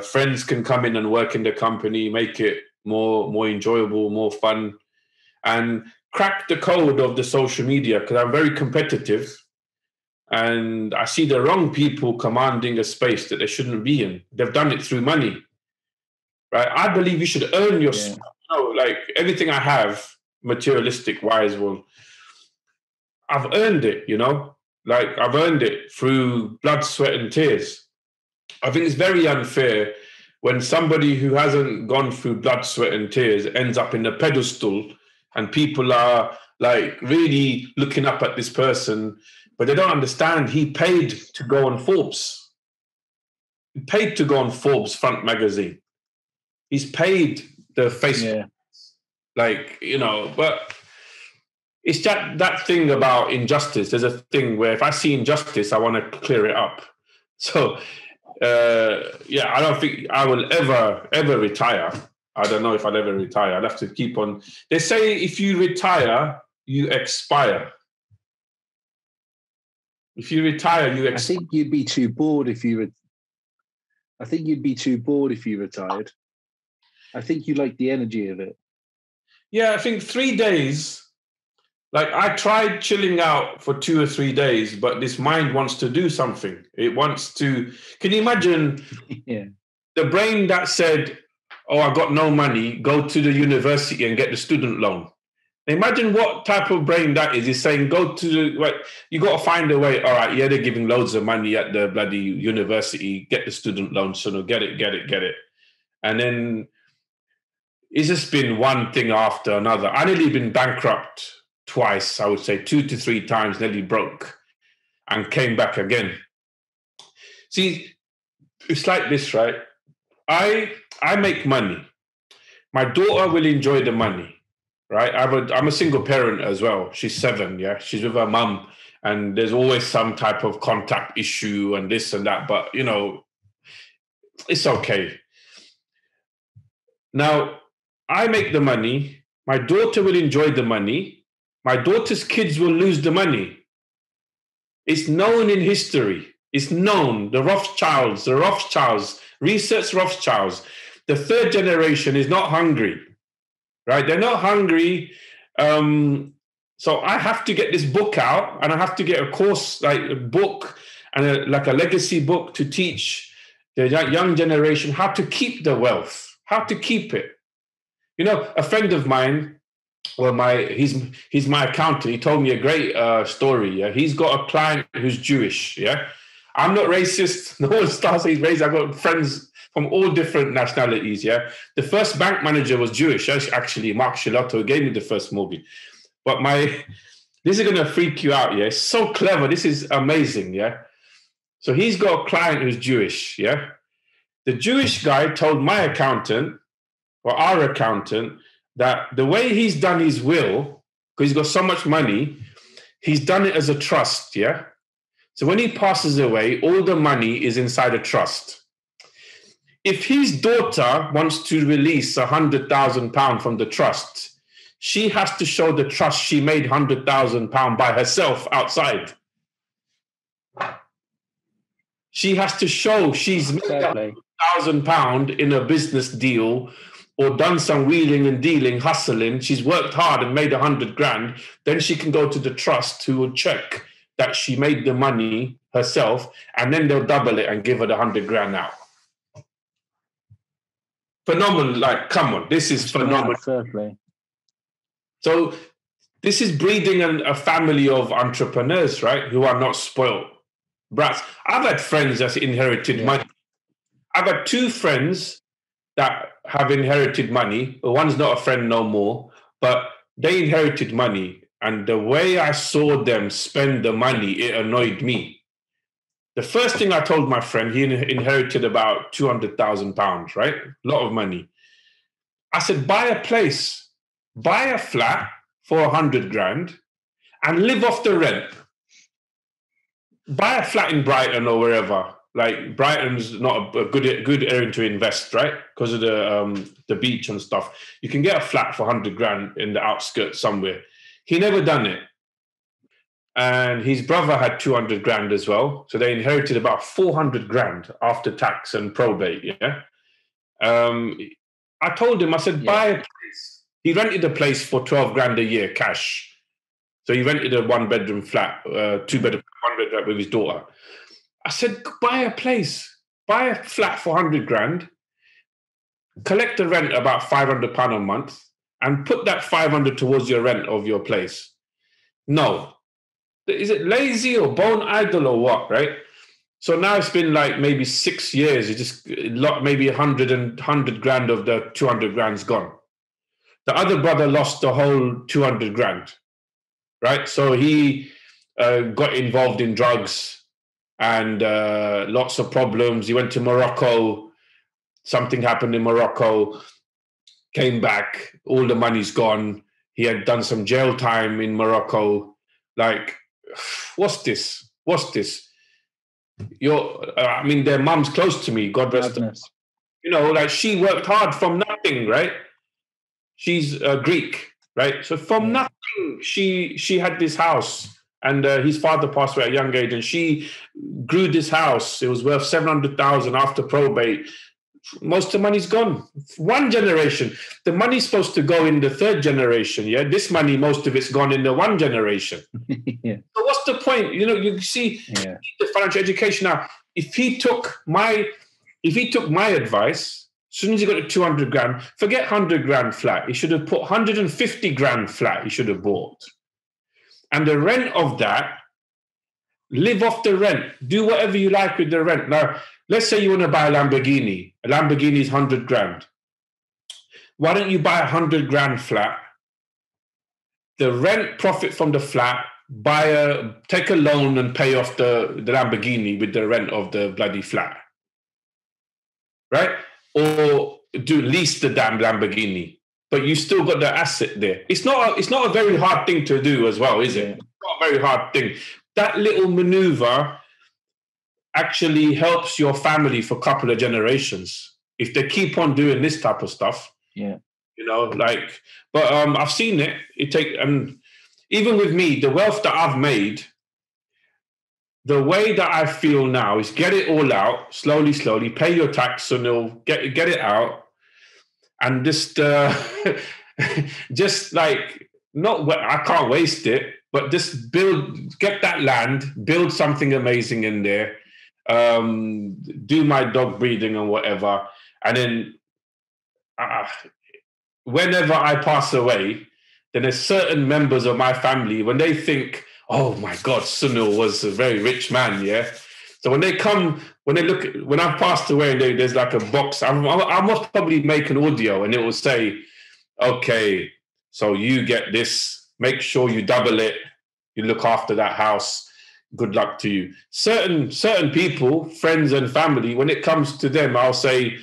Friends can come in and work in the company, make it more enjoyable, more fun, and crack the code of the social media, because I'm very competitive and I see the wrong people commanding a space that they shouldn't be in. They've done it through money, right? I believe you should earn your stuff. Like, everything I have, materialistic wise, well, I've earned it, like, I've earned it through blood, sweat, and tears. I think it's very unfair when somebody who hasn't gone through blood, sweat, and tears ends up in a pedestal, and people are like really looking up at this person, but they don't understand he paid to go on Forbes. He paid to go on Forbes front magazine. He's paid the Facebook, like, you know, but it's that thing about injustice. There's a thing where if I see injustice, I want to clear it up. So, I don't think I will ever retire. I don't know if I'll ever retire. I'd have to keep on. They say if you retire, you expire. If you retire, you expire. I think you'd be too bored if you I think you'd be too bored if you retired. I think you like the energy of it. Yeah, I think 3 days. Like, I tried chilling out for 2 or 3 days, but this mind wants to do something. It wants to. Can you imagine the brain that said, "Oh, I got no money, go to the university and get the student loan"? Imagine what type of brain that is. It's saying, go to the, you got to find a way. All right, yeah, they're giving loads of money at the bloody university. Get the student loan, so no, get it. And then it's just been one thing after another. I nearly been bankrupt twice, I would say 2 to 3 times, nearly broke and came back again. See, it's like this, right? I make money. My daughter will enjoy the money, right? I'm a single parent as well. She's 7, yeah? She's with her mum, and there's always some type of contact issue and this and that, but, you know, it's okay. Now, I make the money. My daughter will enjoy the money. My daughter's kids will lose the money. It's known in history. It's known. The Rothschilds, research Rothschilds. The 3rd generation is not hungry, right? They're not hungry. So I have to get this book out, and I have to get a course, like a book and like a legacy book to teach the young generation how to keep the wealth, how to keep it. You know, a friend of mine, well, he's my accountant. He told me a great story. Yeah? He's got a client who's Jewish. Yeah, I'm not racist. No one starts saying he's racist. I've got friends from all different nationalities. Yeah, the first bank manager was Jewish. Actually, Mark Shillotto gave me the first mortgage. But this is going to freak you out. Yeah, it's so clever. This is amazing. Yeah, so he's got a client who's Jewish. Yeah, the Jewish guy told my accountant, or our accountant, that the way he's done his will, because he's got so much money, he's done it as a trust, yeah? So when he passes away, all the money is inside a trust. If his daughter wants to release £100,000 from the trust, she has to show the trust she made £100,000 by herself outside. She has to show she's made £100,000 in a business deal, or done some wheeling and dealing, hustling. She's worked hard and made 100 grand. Then she can go to the trust, who will check that she made the money herself, and then they'll double it and give her the 100 grand out. Phenomenal! Like, come on, this is phenomenal. So this is breeding a family of entrepreneurs, right? Who are not spoiled brats. I've had friends that's inherited money. I've had 2 friends that have inherited money. One's not a friend no more, but they inherited money. And the way I saw them spend the money, it annoyed me. The first thing I told my friend, he inherited about £200,000, right? A lot of money. I said, buy a place, buy a flat for 100 grand and live off the rent. Buy a flat in Brighton or wherever. Like, Brighton's not a good area to invest, right? Because of the beach and stuff. You can get a flat for 100 grand in the outskirts somewhere. He never done it. And his brother had 200 grand as well. So they inherited about 400 grand after tax and probate, yeah? I told him, I said, buy a place. He rented a place for 12 grand a year, cash. So he rented a 1-bedroom flat, 2-bedroom, 1-bedroom flat with his daughter. I said, buy a place, buy a flat for 100 grand, collect the rent about £500 a month, and put that 500 towards your rent of your place. No. Is it lazy or bone idle or what, right? So now it's been like maybe 6 years. You just maybe 100 grand of the 200 grand's gone. The other brother lost the whole 200 grand, right? So he got involved in drugs and lots of problems. He went to Morocco. Something happened in Morocco. Came back. All the money's gone. He had done some jail time in Morocco. Like, what's this? What's this? I mean, their mum's close to me, God rest her. You know, like she worked hard from nothing, right? She's Greek, right? So from nothing, she had this house, and his father passed away at a young age, and she grew this house. It was worth 700,000 after probate. Most of the money's gone. One generation. The money's supposed to go in the third generation. Yeah, this money, most of it's gone in the one generation. Yeah. So what's the point? You know, you see the financial education now. If he took my advice, as soon as he got to 200 grand, forget 100 grand flat. He should have put 150 grand flat. He should have bought, and the rent of that, live off the rent. Do whatever you like with the rent. Now, let's say you want to buy a Lamborghini. A Lamborghini is 100 grand. Why don't you buy a 100 grand flat? The rent profit from the flat, take a loan and pay off the Lamborghini with the rent of the bloody flat. Right? Or lease the damn Lamborghini. But you still got the asset there. It's not a very hard thing to do as well, is it? It's not a very hard thing. That little maneuver actually helps your family for a couple of generations if they keep on doing this type of stuff. Yeah, you know, like. But I've seen it. Even with me, the wealth that I've made, the way that I feel now is get it all out slowly. Pay your tax, Sunil. Get it out, and just just like I can't waste it, but just get that land, build something amazing in there. Do my dog breeding and whatever, and then whenever I pass away, then there's certain members of my family, when they think, oh my God, Sunil was a very rich man, yeah. So when I've passed away, and there's like a box, I must probably make an audio, and it will say, okay, so you get this, make sure you double it, you look after that house. Good luck to you. Certain people, friends and family, when it comes to them, I'll say,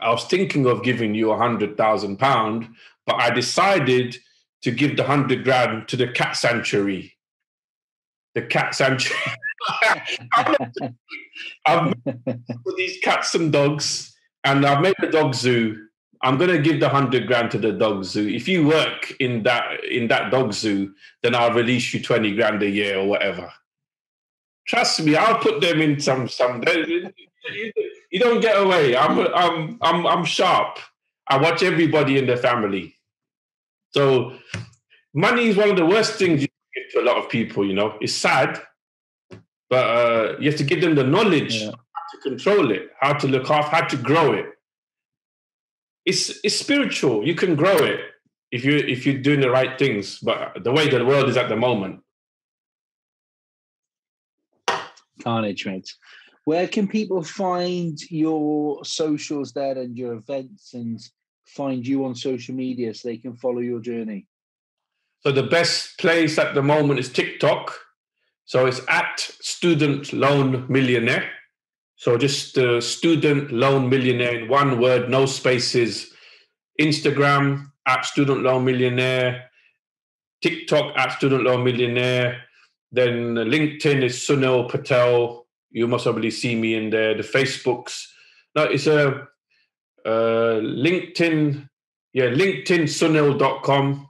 I was thinking of giving you £100,000, but I decided to give the 100 grand to the cat sanctuary. The cat sanctuary. I've made these cats and dogs, and I've made a dog zoo. I'm going to give the 100 grand to the dog zoo. If you work in that dog zoo, then I'll release you 20 grand a year or whatever. Trust me, I'll put them in some. You don't get away. I'm sharp. I watch everybody in the family. So money is one of the worst things you can give to a lot of people. You know, it's sad, but you have to give them the knowledge how to control it, how to look after, how to grow it. It's spiritual. You can grow it if you're doing the right things. But the way the world is at the moment. Carnage, mate. Where can people find your socials there and your events, and find you on social media so they can follow your journey? So the best place at the moment is TikTok. So it's at Student Loan Millionaire. So just Student Loan Millionaire in one word, no spaces. Instagram at Student Loan Millionaire. TikTok at Student Loan Millionaire. Then LinkedIn is Sunil Patel. You must probably see me in there. The Facebooks. No, it's a LinkedIn. Yeah, LinkedInSunil.com.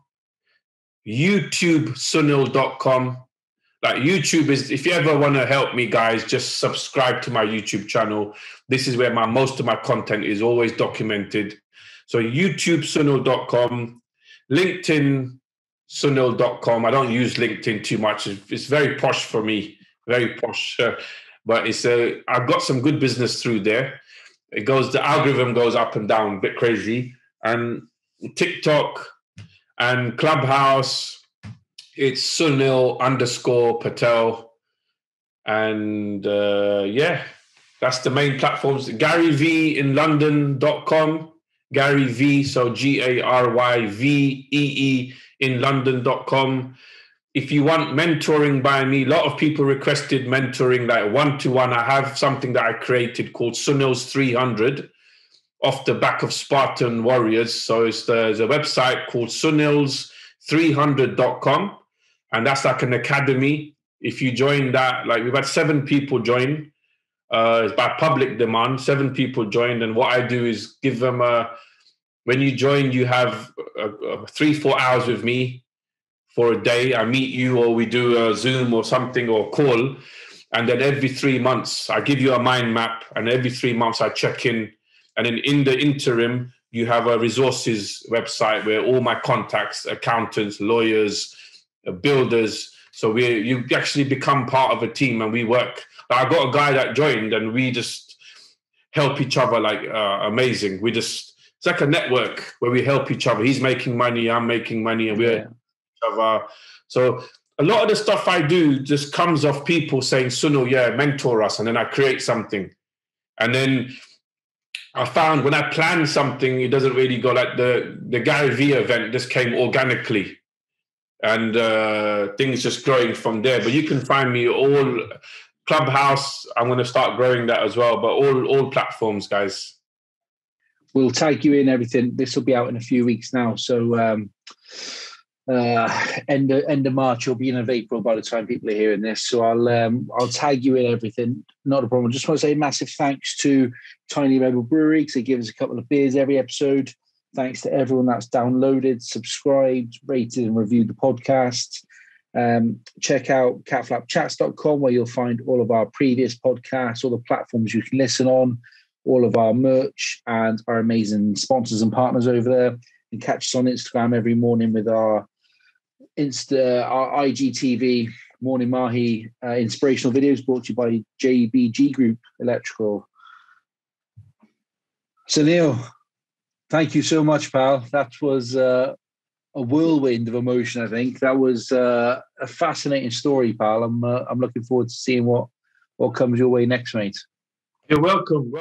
YouTubeSunil.com. Like YouTube is, if you ever want to help me, guys, just subscribe to my YouTube channel. This is where most of my content is always documented. So YouTubeSunil.com, LinkedInSunil.com. I don't use LinkedIn too much. It's very posh for me, very posh. But I've got some good business through there. The algorithm goes up and down, a bit crazy. And TikTok and Clubhouse, it's Sunil_Patel. And that's the main platforms. GaryVinLondon.com. Gary V, so GaryVee in London.com. If you want mentoring by me, a lot of people requested mentoring, like one-to-one. I have something that I created called Sunil's 300 off the back of Spartan Warriors. So there's a website called Sunils300.com, and that's like an academy. If you join that, like we've had 7 people join. It's by public demand. 7 people joined, and what I do is give them when you join, you have 3-4 hours with me for a day. I meet you, or we do a Zoom or something, or call, and then every 3 months I give you a mind map, and every 3 months I check in, and then in the interim you have a resources website where all my contacts, accountants, lawyers, builders. So you actually become part of a team, and we work. I got a guy that joined, and we just help each other like amazing. It's like a network where we help each other. He's making money, I'm making money, and we're each other. So a lot of the stuff I do just comes off people saying, Sunil, mentor us, and then I create something. And then I found when I plan something, it doesn't really go. Like the Gary V event just came organically, and things just growing from there. But you can find me all Clubhouse. I'm going to start growing that as well, but all platforms, guys. We'll tag you in everything. This will be out in a few weeks now. So end of March or beginning of April by the time people are hearing this. So I'll tag you in everything. Not a problem. I just want to say massive thanks to Tiny Rebel Brewery, because they give us a couple of beers every episode. Thanks to everyone that's downloaded, subscribed, rated and reviewed the podcast. Check out catflapchats.com, where you'll find all of our previous podcasts, all the platforms you can listen on, all of our merch, and our amazing sponsors and partners over there. You can catch us on Instagram every morning with our IGTV Morning Mahi inspirational videos brought to you by JBG Group Electrical. Sunil, thank you so much, pal. That was a whirlwind of emotion, I think. That was a fascinating story, pal. I'm looking forward to seeing what comes your way next, mate. You're welcome.